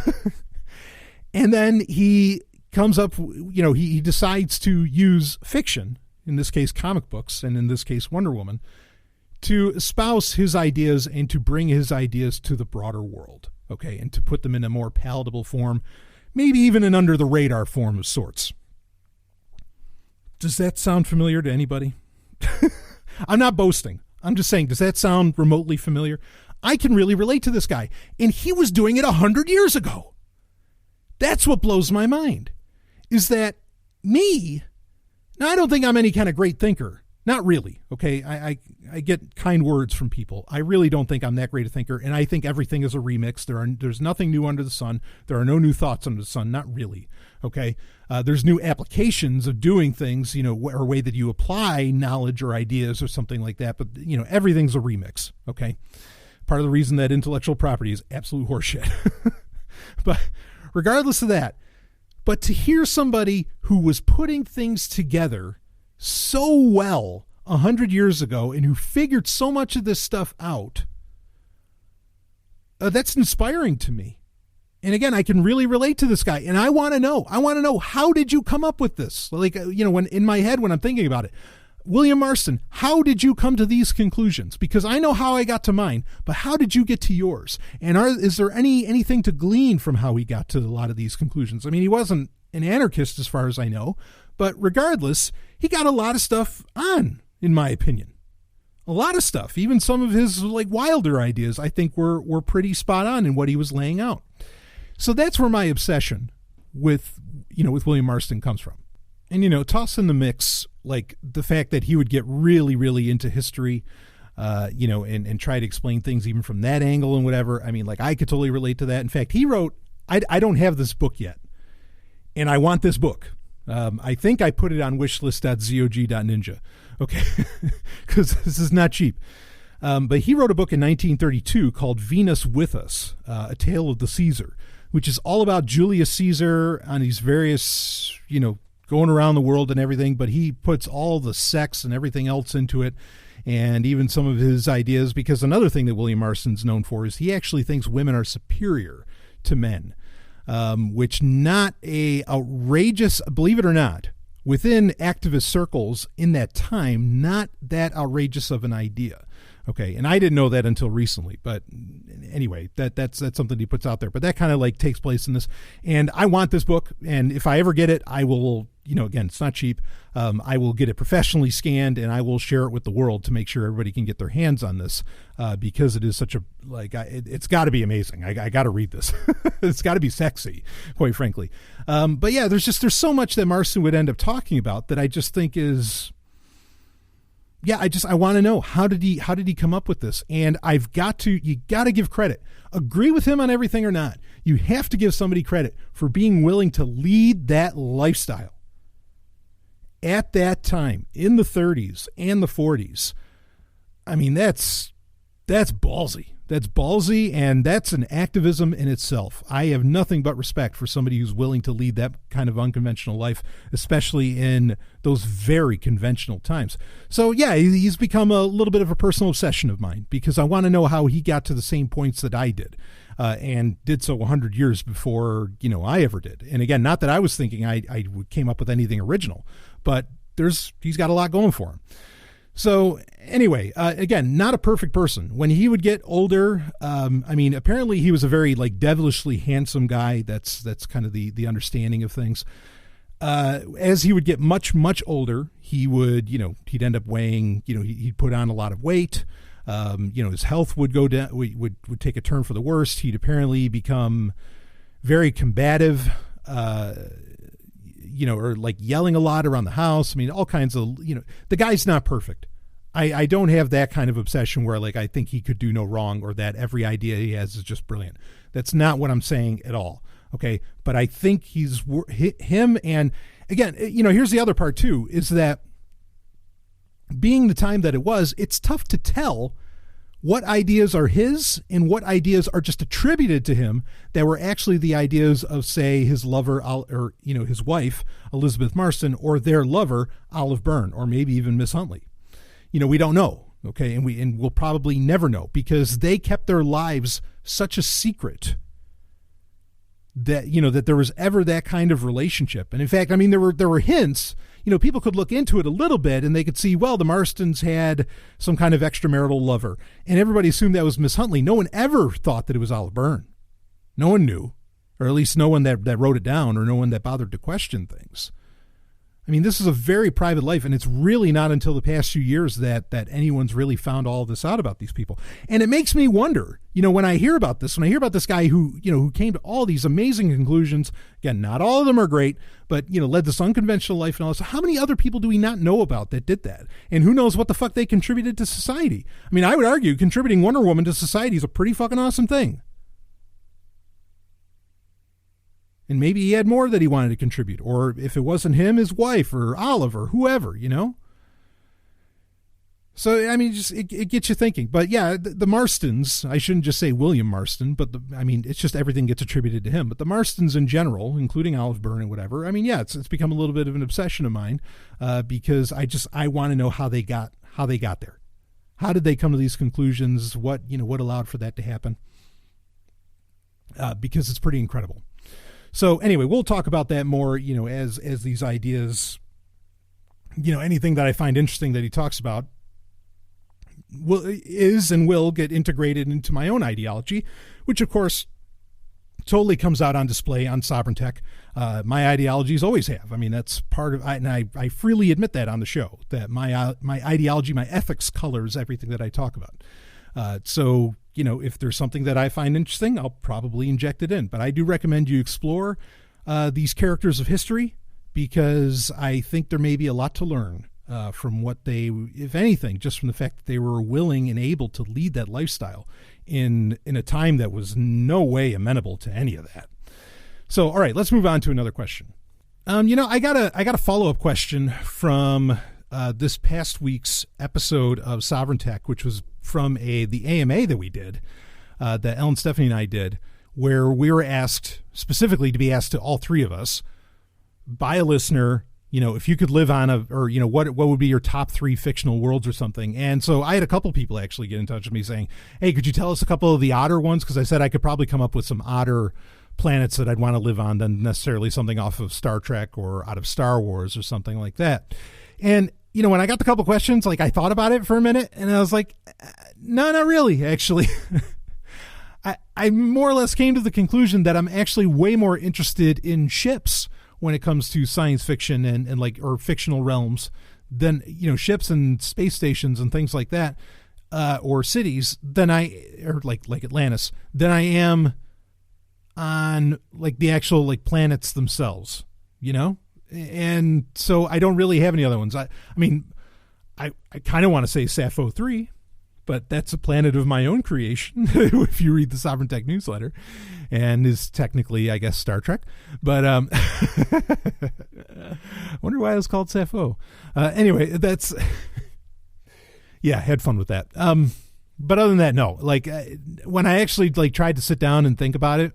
And then he comes up, he decides to use fiction, in this case comic books, and in this case Wonder Woman, to espouse his ideas and to bring his ideas to the broader world, okay, and to put them in a more palatable form, maybe even an under-the-radar form of sorts. Does that sound familiar to anybody? I'm not boasting. I'm just saying, does that sound remotely familiar? I can really relate to this guy, and he was doing it 100 years ago. That's what blows my mind, is that me, now I don't think I'm any kind of great thinker. Not really, okay? I get kind words from people. I really don't think I'm that great a thinker, and I think everything is a remix. There's nothing new under the sun. There are no new thoughts under the sun, not really, okay? There's new applications of doing things, or a way that you apply knowledge or ideas or something like that, but, everything's a remix, okay? Part of the reason that intellectual property is absolute horseshit. But regardless of that, but to hear somebody who was putting things together so well 100 years ago and who figured so much of this stuff out, that's inspiring to me. And again, I can really relate to this guy, and I want to know, how did you come up with this? Like, when in my head, when I'm thinking about it, William Marston, how did you come to these conclusions? Because I know how I got to mine, but how did you get to yours? And is there anything to glean from how he got to a lot of these conclusions? I mean, he wasn't an anarchist as far as I know, but regardless, he got a lot of stuff on, in my opinion. A lot of stuff. Even some of his wilder ideas, I think, were pretty spot on in what he was laying out. So that's where my obsession with William Marston comes from. And, toss in the mix, the fact that he would get really, really into history, and try to explain things even from that angle and whatever. I mean, I could totally relate to that. In fact, he wrote, I don't have this book yet, and I want this book. I think I put it on wishlist.zog.ninja. Okay. Because this is not cheap. But he wrote a book in 1932 called Venus with Us, A Tale of the Caesar, which is all about Julius Caesar on these various, going around the world and everything, but he puts all the sex and everything else into it, and even some of his ideas, because another thing that William Marston's known for is he actually thinks women are superior to men. Which not a outrageous, believe it or not, within activist circles in that time, not that outrageous of an idea. Okay. And I didn't know that until recently, but anyway, that's something he puts out there, but that kind of takes place in this. And I want this book. And if I ever get it, I will, again, it's not cheap. I will get it professionally scanned, and I will share it with the world to make sure everybody can get their hands on this, because it is such a, it's got to be amazing. I got to read this. It's got to be sexy, quite frankly. But yeah, there's so much that Marston would end up talking about that I just think is, yeah, I want to know, how did he come up with this? And you got to give credit. Agree with him on everything or not, you have to give somebody credit for being willing to lead that lifestyle at that time in the 30s and the 40s. I mean, that's ballsy. That's ballsy, and that's an activism in itself. I have nothing but respect for somebody who's willing to lead that kind of unconventional life, especially in those very conventional times. So yeah, he's become a little bit of a personal obsession of mine, because I want to know how he got to the same points that I did, and did so 100 years before, I ever did. And again, not that I was thinking I came up with anything original, but he's got a lot going for him. So anyway, again, not a perfect person. When he would get older, apparently he was a very devilishly handsome guy. That's kind of the understanding of things. As he would get much, much older, he would, he'd end up weighing, he'd put on a lot of weight. His health would go down, would take a turn for the worst. He'd apparently become very combative, or yelling a lot around the house. I mean, all kinds of, the guy's not perfect. I don't have that kind of obsession where I think he could do no wrong, or that every idea he has is just brilliant. That's not what I'm saying at all. Okay. But I think him. And again, here's the other part too, is that being the time that it was, it's tough to tell what ideas are his and what ideas are just attributed to him that were actually the ideas of, say, his lover, or his wife, Elizabeth Marston, or their lover, Olive Byrne, or maybe even Miss Huntley. We don't know. Okay. And we'll probably never know, because they kept their lives such a secret that, that there was ever that kind of relationship. And in fact, there were hints, people could look into it a little bit and they could see, well, the Marstons had some kind of extramarital lover, and everybody assumed that was Miss Huntley. No one ever thought that it was Olive Byrne. No one knew, or at least no one that wrote it down, or no one that bothered to question things. This is a very private life, and it's really not until the past few years that anyone's really found all of this out about these people. And it makes me wonder, when I hear about this guy who came to all these amazing conclusions, again, not all of them are great, but, led this unconventional life and all this. How many other people do we not know about that did that? And who knows what the fuck they contributed to society? I would argue contributing Wonder Woman to society is a pretty fucking awesome thing. And maybe he had more that he wanted to contribute, or if it wasn't him, his wife, or Olive, or whoever, So, it gets you thinking. But yeah, the Marstons, I shouldn't just say William Marston, but it's just everything gets attributed to him. But the Marstons in general, including Olive Byrne and whatever, it's become a little bit of an obsession of mine, because I want to know how they got there. How did they come to these conclusions? What allowed for that to happen? Because it's pretty incredible. So anyway, we'll talk about that more, as these ideas, anything that I find interesting that he talks about will get integrated into my own ideology, which of course totally comes out on display on Sovereign Tech. My ideologies always have. That's part of, and I freely admit that on the show, that my ideology, my ethics colors everything that I talk about. So, if there's something that I find interesting, I'll probably inject it in. But I do recommend you explore these characters of history, because I think there may be a lot to learn from what they, if anything, just from the fact that they were willing and able to lead that lifestyle in a time that was no way amenable to any of that. So, all right, let's move on to another question. I got a follow-up question from this past week's episode of Sovereign Tech, which was from the AMA that we did, that Ellen, Stephanie, and I did, where we were asked specifically to be asked to all three of us by a listener, if you could live on what would be your top 3 fictional worlds or something. And so I had a couple people actually get in touch with me saying, hey, could you tell us a couple of the odder ones? Because I said I could probably come up with some odder planets that I'd want to live on than necessarily something off of Star Trek or out of Star Wars or something like that. And when I got the couple questions, I thought about it for a minute, and I was like, no, not really, actually. I more or less came to the conclusion that I'm actually way more interested in ships when it comes to science fiction or fictional realms than, ships and space stations and things like that, or cities, or like Atlantis, than I am on the actual planets themselves, And so I don't really have any other ones. I kind of want to say Sappho 3, but that's a planet of my own creation, if you read the Sovereign Tech newsletter, and is technically, I guess, Star Trek. But I wonder why it was called Sappho. Anyway, that's... yeah, had fun with that. But other than that, no. Like when I actually like tried to sit down and think about it,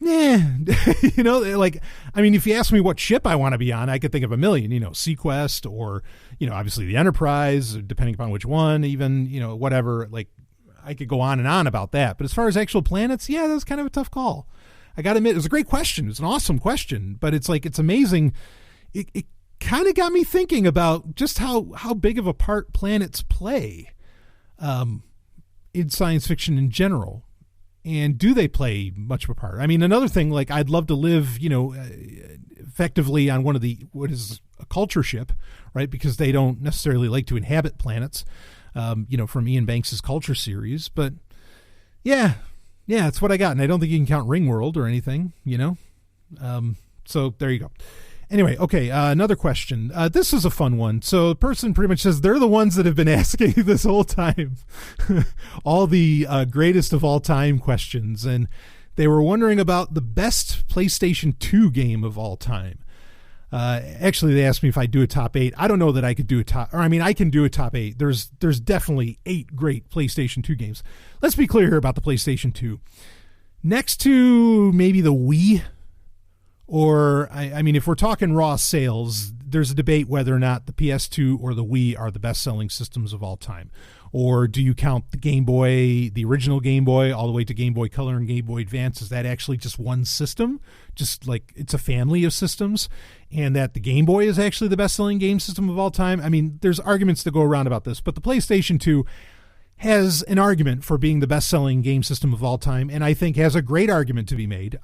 you know, like, I mean, if you ask me what ship I want to be on, I could think of a million, you know, Sequest or, you know, obviously the Enterprise, depending upon which one, even, you know, whatever. Like I could go on and on about that. But as far as actual planets, yeah, that was kind of a tough call. I got to admit, it was a great question. It was an awesome question, but it's like, it's amazing. It kind of got me thinking about just how big of a part planets play in science fiction in general. And do they play much of a part? I mean, another thing, like I'd love to live, you know, effectively on one of what is a culture ship, right? Because they don't necessarily like to inhabit planets, you know, from Ian Banks's Culture series. But yeah, it's what I got. And I don't think you can count Ringworld or anything, you know? So there you go. Anyway, okay, another question. This is a fun one. So the person pretty much says they're the ones that have been asking this whole time all the greatest of all time questions. And they were wondering about the best PlayStation 2 game of all time. Actually, they asked me if I'd do a top 8. I don't know that I could do I can do a top 8. There's definitely 8 great PlayStation 2 games. Let's be clear here about the PlayStation 2. Next to maybe the Wii, or, I mean, if we're talking raw sales, there's a debate whether or not the PS2 or the Wii are the best-selling systems of all time. Or do you count the Game Boy, the original Game Boy, all the way to Game Boy Color and Game Boy Advance? Is that actually just one system? Just like it's a family of systems? And that the Game Boy is actually the best-selling game system of all time? I mean, there's arguments to go around about this, but the PlayStation 2 has an argument for being the best-selling game system of all time, and I think has a great argument to be made.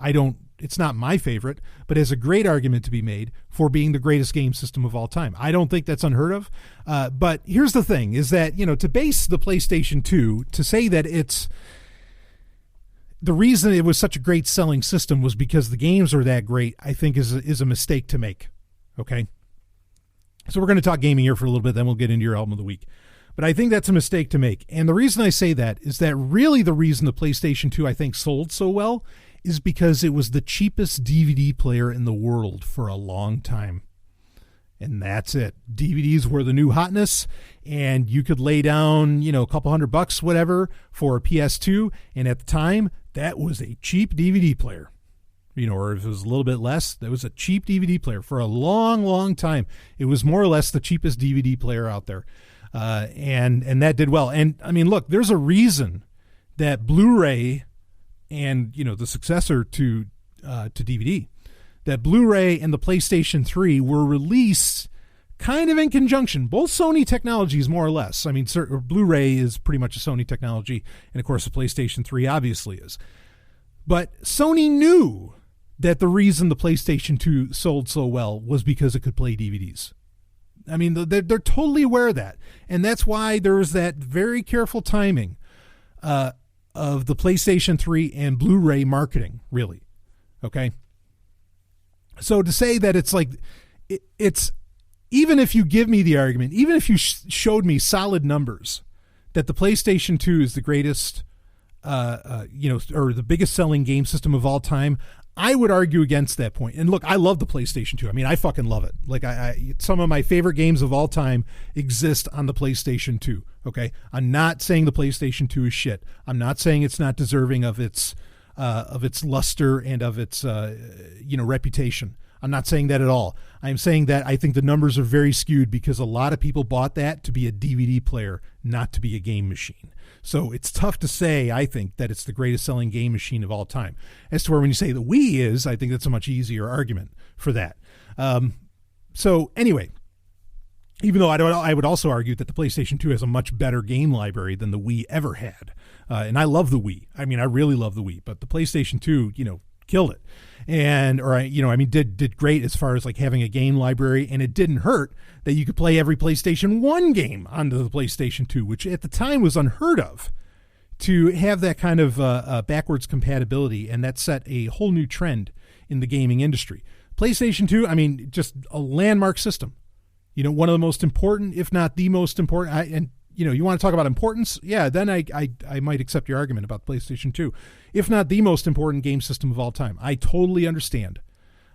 It's not my favorite, but has a great argument to be made for being the greatest game system of all time. I don't think that's unheard of. But here's the thing, is that, you know, to base the PlayStation 2, to say that it's the reason it was such a great selling system was because the games are that great, I think is a mistake to make. Okay. So we're going to talk gaming here for a little bit, then we'll get into your album of the week. But I think that's a mistake to make. And the reason I say that is that really the reason the PlayStation 2, I think, sold so well is because it was the cheapest DVD player in the world for a long time. And that's it. DVDs were the new hotness, and you could lay down, you know, a couple $100, whatever, for a PS2. And at the time, that was a cheap DVD player. You know, or if it was a little bit less, that was a cheap DVD player for a long, long time. It was more or less the cheapest DVD player out there. And that did well. And I mean, look, there's a reason that Blu-ray and, you know, the successor to DVD, that Blu-ray and the PlayStation 3 were released kind of in conjunction. Both Sony technologies, more or less. I mean, Blu-ray is pretty much a Sony technology, and of course the PlayStation 3 obviously is. But Sony knew that the reason the PlayStation 2 sold so well was because it could play DVDs. I mean, they're totally aware of that. And that's why there was that very careful timing of the PlayStation 3 and Blu-ray marketing, really. Okay? So to say that it's like, it's, even if you give me the argument, even if you showed me solid numbers, that the PlayStation 2 is the greatest, you know, or the biggest selling game system of all time, I would argue against that point. And look, I love the PlayStation 2. I mean, I fucking love it. Like, some of my favorite games of all time exist on the PlayStation 2. Okay, I'm not saying the PlayStation 2 is shit. I'm not saying it's not deserving of its luster and of its you know, reputation. I'm not saying that at all. I'm saying that I think the numbers are very skewed because a lot of people bought that to be a DVD player, not to be a game machine. So it's tough to say, I think, that it's the greatest selling game machine of all time. As to where when you say the Wii is, I think that's a much easier argument for that. So anyway, even though I would also argue that the PlayStation 2 has a much better game library than the Wii ever had. And I love the Wii. I mean, I really love the Wii. But the PlayStation 2, you know, killed it. Did great as far as like having a game library, and it didn't hurt that you could play every PlayStation 1 game onto the PlayStation 2, which at the time was unheard of, to have that kind of backwards compatibility, and that set a whole new trend in the gaming industry. PlayStation 2, I mean, just a landmark system. You know, one of the most important, if not the most important, and you know, you want to talk about importance? Yeah, then I might accept your argument about PlayStation 2. If not the most important game system of all time. I totally understand.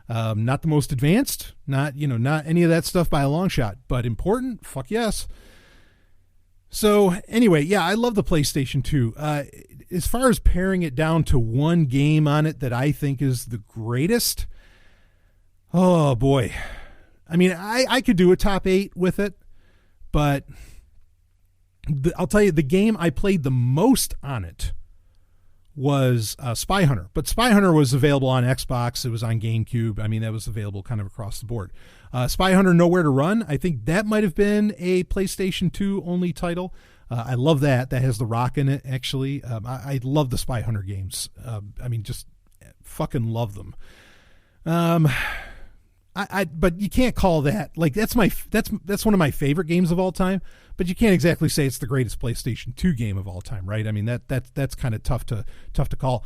Not the most advanced, not any of that stuff by a long shot, but important, fuck yes. So anyway, yeah, I love the PlayStation 2. As far as paring it down to one game on it that I think is the greatest, oh boy. I mean, I could do a top 8 with it, but I'll tell you, the game I played the most on it was Spy Hunter. But Spy Hunter was available on Xbox. It was on GameCube. I mean, that was available kind of across the board. Spy Hunter Nowhere to Run, I think that might have been a PlayStation 2 only title. I love that. That has The Rock in it, actually. I love the Spy Hunter games. I mean, just fucking love them. But you can't call that, like, that's one of my favorite games of all time, but you can't exactly say it's the greatest PlayStation 2 game of all time, right? I mean, that's kind of tough to call.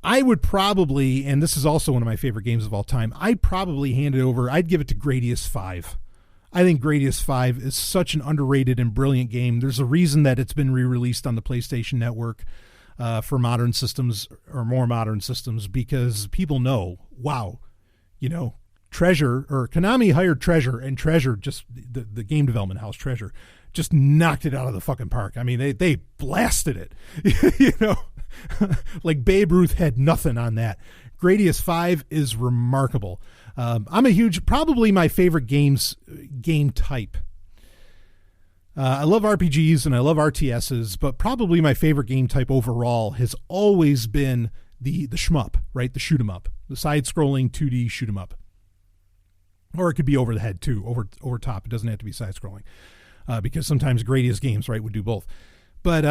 I would probably, and this is also one of my favorite games of all time, I'd probably hand it over. I'd give it to Gradius 5. I think Gradius 5 is such an underrated and brilliant game. There's a reason that it's been re-released on the PlayStation Network for modern systems or more modern systems, because people know, wow, you know, Konami hired Treasure, and Treasure, just the game development house Treasure, just knocked it out of the fucking park. I mean, they blasted it, you know, like Babe Ruth had nothing on that. Gradius 5 is remarkable. I'm a huge, probably my favorite game type. I love RPGs and I love RTSs, but probably my favorite game type overall has always been the shmup, right? The shoot 'em up, the side-scrolling 2D shoot 'em up. Or it could be over the head too, over top. It doesn't have to be side-scrolling, because sometimes Gradius games, right, would do both. But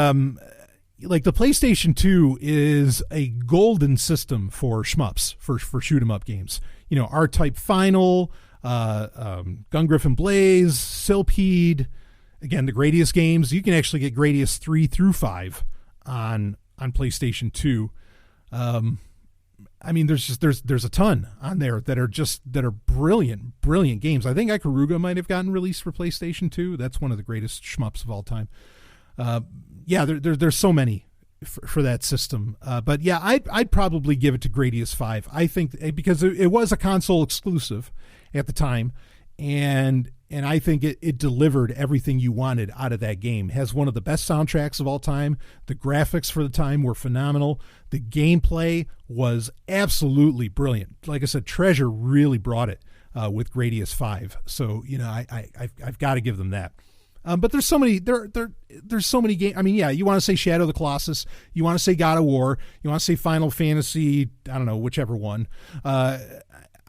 like the PlayStation 2 is a golden system for shmups, for shoot 'em up games. You know, R-Type Final, Gun-Griffin Blaze, Silpede. Again, the Gradius games. You can actually get Gradius 3 through 5 on PlayStation 2. I mean, there's a ton on there that are brilliant games. I think Ikaruga might have gotten released for PlayStation 2. That's one of the greatest shmups of all time. Yeah, there's so many for that system. But yeah, I'd probably give it to Gradius 5. I think because it was a console exclusive at the time, and I think it delivered everything you wanted out of that game. It has one of the best soundtracks of all time. The graphics for the time were phenomenal. The gameplay was absolutely brilliant. Like I said, Treasure really brought it with Gradius 5. So, you know, I've got to give them that. But there's so many there's so many games. I mean, yeah, you want to say Shadow of the Colossus, you want to say God of War, you want to say Final Fantasy, I don't know, whichever one. I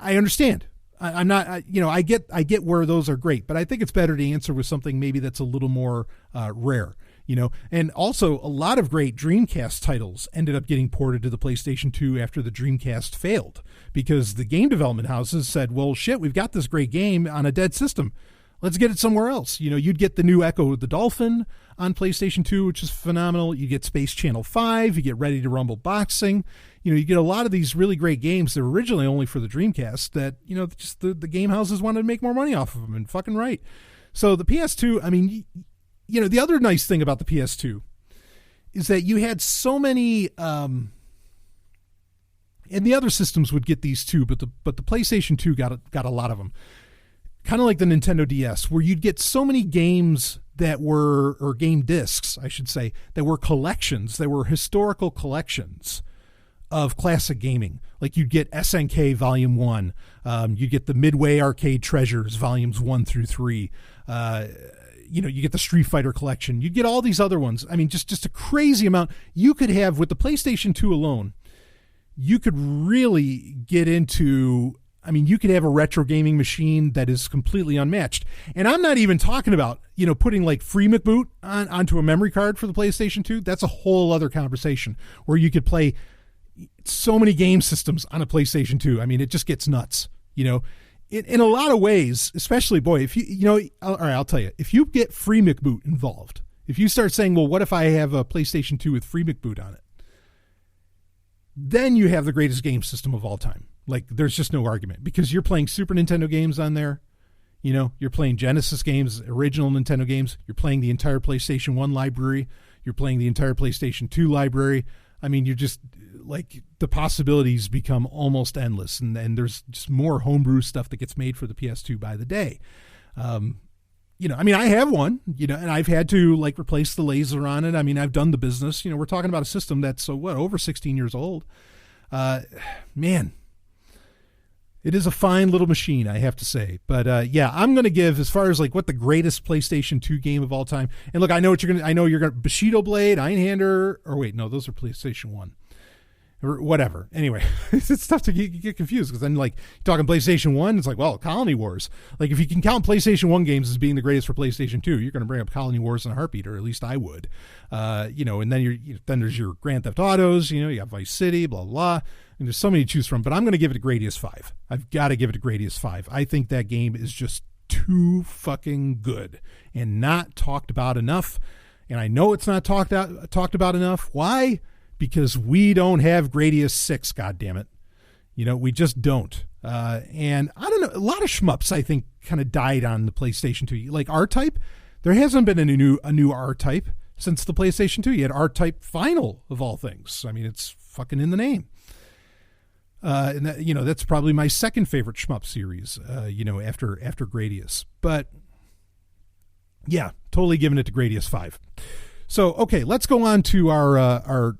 understand. I'm not, you know, I get where those are great, but I think it's better to answer with something maybe that's a little more rare, you know. And also, a lot of great Dreamcast titles ended up getting ported to the PlayStation 2 after the Dreamcast failed, because the game development houses said, well, shit, we've got this great game on a dead system. Let's get it somewhere else. You know, you'd get the new Echo the Dolphin on PlayStation 2, which is phenomenal. You get Space Channel 5. You get Ready to Rumble Boxing. You know, you get a lot of these really great games that were originally only for the Dreamcast that, you know, just the game houses wanted to make more money off of them, and fucking right. So the PS2, I mean, you know, the other nice thing about the PS2 is that you had so many, and the other systems would get these too, but the PlayStation 2 got a lot of them. Kind of like the Nintendo DS, where you'd get so many games that were, or game discs, I should say, that were collections, that were historical collections of classic gaming. Like you'd get SNK Volume 1, you'd get the Midway Arcade Treasures Volumes 1 through 3, you know, you get the Street Fighter collection, you'd get all these other ones. I mean, just a crazy amount. You could have, with the PlayStation 2 alone, you could really get into, I mean, you could have a retro gaming machine that is completely unmatched. And I'm not even talking about, you know, putting like Free McBoot onto a memory card for the PlayStation 2. That's a whole other conversation, where you could play so many game systems on a PlayStation 2. I mean, it just gets nuts, you know, in a lot of ways, especially, boy, if you know, all right, I'll tell you, if you get Free McBoot involved, if you start saying, well, what if I have a PlayStation 2 with Free McBoot on it? Then you have the greatest game system of all time. Like, there's just no argument, because you're playing Super Nintendo games on there. You know, you're playing Genesis games, original Nintendo games. You're playing the entire PlayStation 1 library. You're playing the entire PlayStation 2 library. I mean, you're just, like, the possibilities become almost endless. And there's just more homebrew stuff that gets made for the PS2 by the day. I mean, I have one, and I've had to like replace the laser on it. I mean, I've done the business. We're talking about a system that's over 16 years old. Man, it is a fine little machine, I have to say. But yeah, I'm going to give, as far as like what the greatest PlayStation 2 game of all time. And look, I know you're going to Bushido Blade, Einhander, or wait, no, those are PlayStation 1. Or whatever. Anyway, it's tough to get confused because then, like, talking PlayStation 1, it's like, well, Colony Wars. Like, if you can count PlayStation 1 games as being the greatest for PlayStation 2, you're going to bring up Colony Wars in a heartbeat, or at least I would. And then then there's your Grand Theft Autos, you got Vice City, blah, blah, blah. And there's so many to choose from, but I'm going to give it a Gradius 5. I've got to give it a Gradius 5. I think that game is just too fucking good and not talked about enough. And I know it's not talked about enough. Why? Because we don't have Gradius 6, goddammit. We just don't. And I don't know, a lot of shmups, I think, kind of died on the PlayStation 2. Like R-Type, there hasn't been a new R-Type since the PlayStation 2. You had R-Type Final, of all things. I mean, it's fucking in the name. And that, that's probably my second favorite shmup series, after Gradius. But yeah, totally giving it to Gradius 5. So, okay, let's go on to our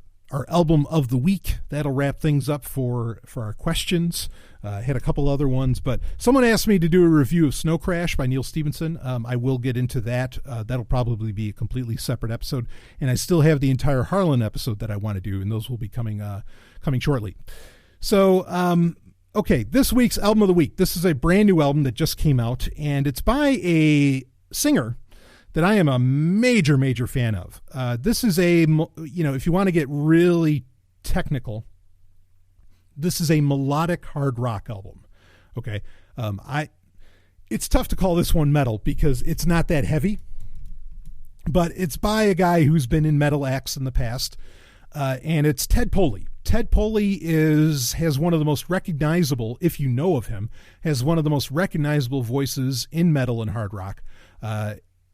album of the week. That'll wrap things up for our questions. Had a couple other ones, but someone asked me to do a review of Snow Crash by Neil Stephenson. I will get into that. That'll probably be a completely separate episode, and I still have the entire Harlan episode that I want to do, and those will be coming shortly. So, okay, this week's album of the week. This is a brand new album that just came out, and it's by a singer that I am a major, major fan of. This is if you want to get really technical, this is a melodic hard rock album. Okay. It's tough to call this one metal because it's not that heavy, but it's by a guy who's been in metal acts in the past. And it's Ted Poley. Ted Poley has one of the most recognizable, if you know of him, has one of the most recognizable voices in metal and hard rock.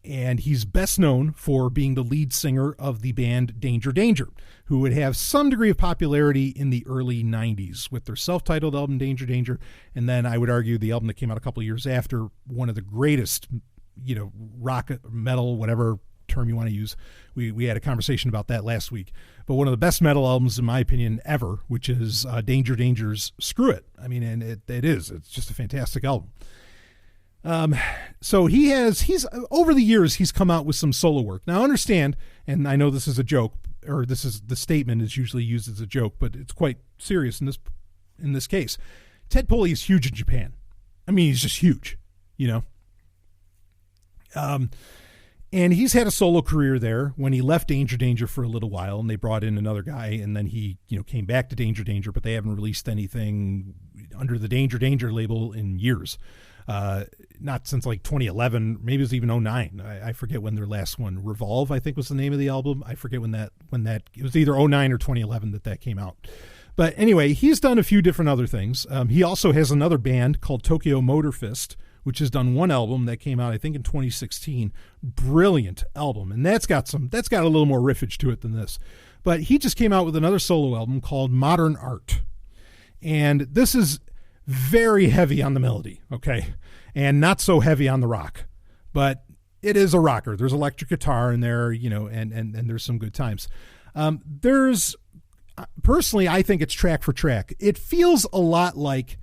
And he's best known for being the lead singer of the band Danger Danger, who would have some degree of popularity in the early 90s with their self-titled album Danger Danger. And then I would argue the album that came out a couple of years after, one of the greatest, rock, metal, whatever term you want to use. We had a conversation about that last week. But one of the best metal albums, in my opinion, ever, which is Danger Danger's Screw It. I mean, and it's just a fantastic album. So he's over the years, he's come out with some solo work. Now understand, and I know this is a joke, or the statement is usually used as a joke, but it's quite serious in this case. Ted Poley is huge in Japan. I mean, he's just huge, and he's had a solo career there. When he left Danger Danger for a little while, and they brought in another guy, and then he, came back to Danger Danger, but they haven't released anything under the Danger Danger label in years. Not since like 2011, maybe it was even 2009. I forget when their last one, Revolve, I think was the name of the album. I forget when that it was either 2009 or 2011 that came out. But anyway, he's done a few different other things. He also has another band called Tokyo Motor Fist, which has done one album that came out, I think, in 2016. Brilliant album. And that's got a little more riffage to it than this. But he just came out with another solo album called Modern Art. And this is very heavy on the melody, okay? And not so heavy on the rock. But it is a rocker. There's electric guitar in there, and there's some good times. Personally, I think it's track for track. It feels a lot like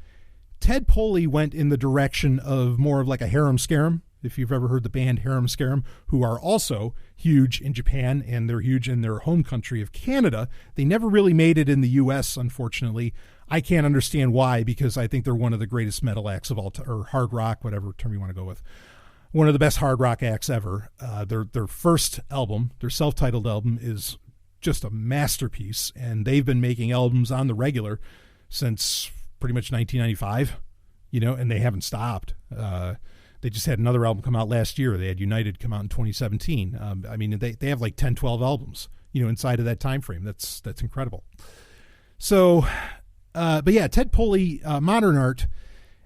Ted Poley went in the direction of more of like a Harem Scarum, if you've ever heard the band Harem Scarum, who are also huge in Japan, and they're huge in their home country of Canada. They never really made it in the U.S., unfortunately. I can't understand why, because I think they're one of the greatest metal acts of all time, or hard rock, whatever term you want to go with. One of the best hard rock acts ever. Their first album, their self-titled album, is just a masterpiece, and they've been making albums on the regular since pretty much 1995, and they haven't stopped. They just had another album come out last year. They had United come out in 2017. I mean, they have like 10, 12 albums, inside of that time frame. That's incredible. So, but yeah, Ted Poley, Modern Art.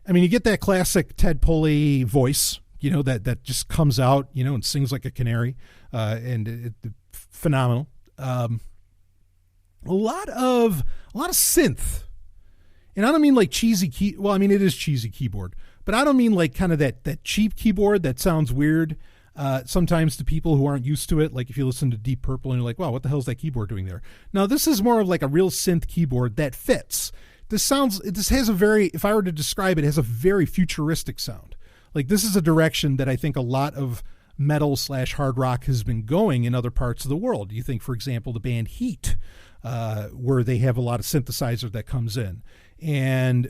I mean, you get that classic Ted Poley voice, that just comes out, and sings like a canary, and phenomenal. A lot of synth. And I don't mean like cheesy it is cheesy keyboard, but I don't mean like kind of that cheap keyboard that sounds weird sometimes to people who aren't used to it. Like if you listen to Deep Purple and you're like, wow, what the hell is that keyboard doing there? No, this is more of like a real synth keyboard that fits. This has a very, if I were to describe it, has a very futuristic sound. Like this is a direction that I think a lot of metal / hard rock has been going in other parts of the world. You think, for example, the band Heat, where they have a lot of synthesizer that comes in,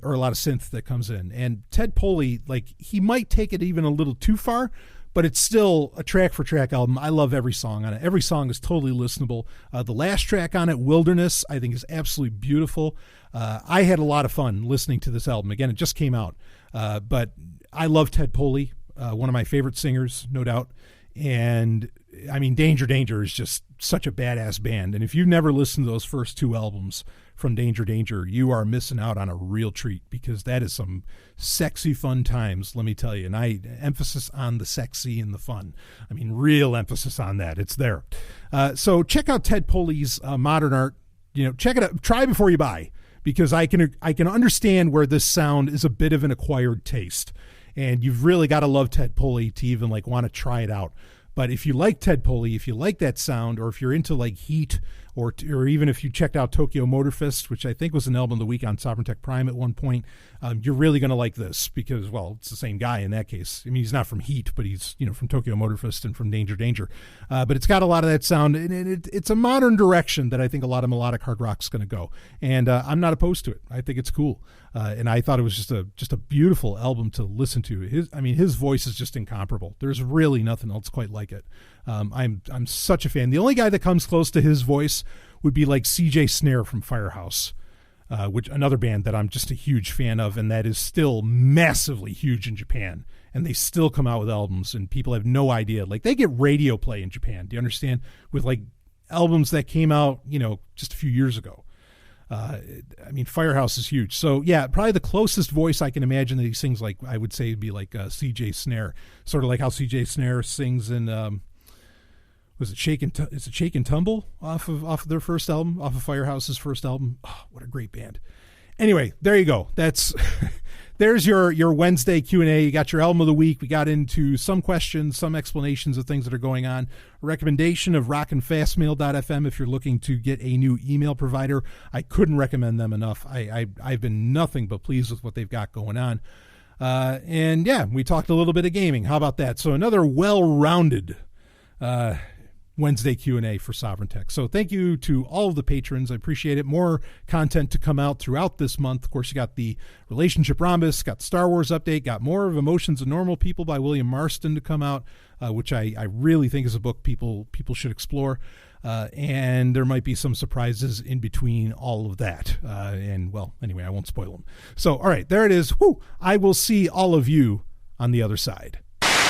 or a lot of synth that comes in. And Ted Poley, like he might take it even a little too far, but it's still a track for track album. I love every song on it. Every song is totally listenable. The last track on it, Wilderness, I think is absolutely beautiful. I had a lot of fun listening to this album. Again, it just came out, but I love Ted Poley. One of my favorite singers, no doubt. And I mean, Danger Danger is just such a badass band. And if you've never listened to those first 2 albums from Danger Danger, you are missing out on a real treat, because that is some sexy fun times, let me tell you. And I emphasis on the sexy and the fun. I mean, real emphasis on that. It's there. So check out Ted Poley's modern art. Check it out. Try before you buy, because I can understand where this sound is a bit of an acquired taste. And you've really got to love Ted Poley to even like want to try it out. But if you like Ted Poley, if you like that sound, or if you're into like Heat, or even if you checked out Tokyo Motor Fist, which I think was an album of the week on Sovereign Tech Prime at one point, you're really going to like this, because, well, it's the same guy in that case. I mean, he's not from Heat, but he's from Tokyo Motor Fist and from Danger Danger. But it's got a lot of that sound, and it's a modern direction that I think a lot of melodic hard rock's going to go. And I'm not opposed to it. I think it's cool. And I thought it was just a beautiful album to listen to. His voice is just incomparable. There's really nothing else quite like it. I'm such a fan. The only guy that comes close to his voice would be like CJ Snare from Firehouse, which another band that I'm just a huge fan of, and that is still massively huge in Japan. And they still come out with albums, and people have no idea. Like, they get radio play in Japan. Do you understand? With like albums that came out, just a few years ago. Firehouse is huge. So yeah, probably the closest voice I can imagine that he sings like, I would say, would be like CJ Snare, sort of like how CJ Snare sings in was it Shake and Tumble off of their first album, off of Firehouse's first album. Oh, what a great band. Anyway, there you go. That's there's your Wednesday Q&A. You got your album of the week. We got into some questions, some explanations of things that are going on. A recommendation of rockandfastmail.fm if you're looking to get a new email provider. I couldn't recommend them enough. I've been nothing but pleased with what they've got going on. And yeah, we talked a little bit of gaming. How about that? So another well-rounded Wednesday Q&A for Sovereign Tech. So thank you to all of the patrons. I appreciate it. More content to come out throughout this month. Of course, you got the Relationship Rhombus, got the Star Wars update, got more of Emotions of Normal People by William Marston to come out, which I really think is a book people should explore. And there might be some surprises in between all of that. Anyway, I won't spoil them. So, all right, there it is. Woo! I will see all of you on the other side.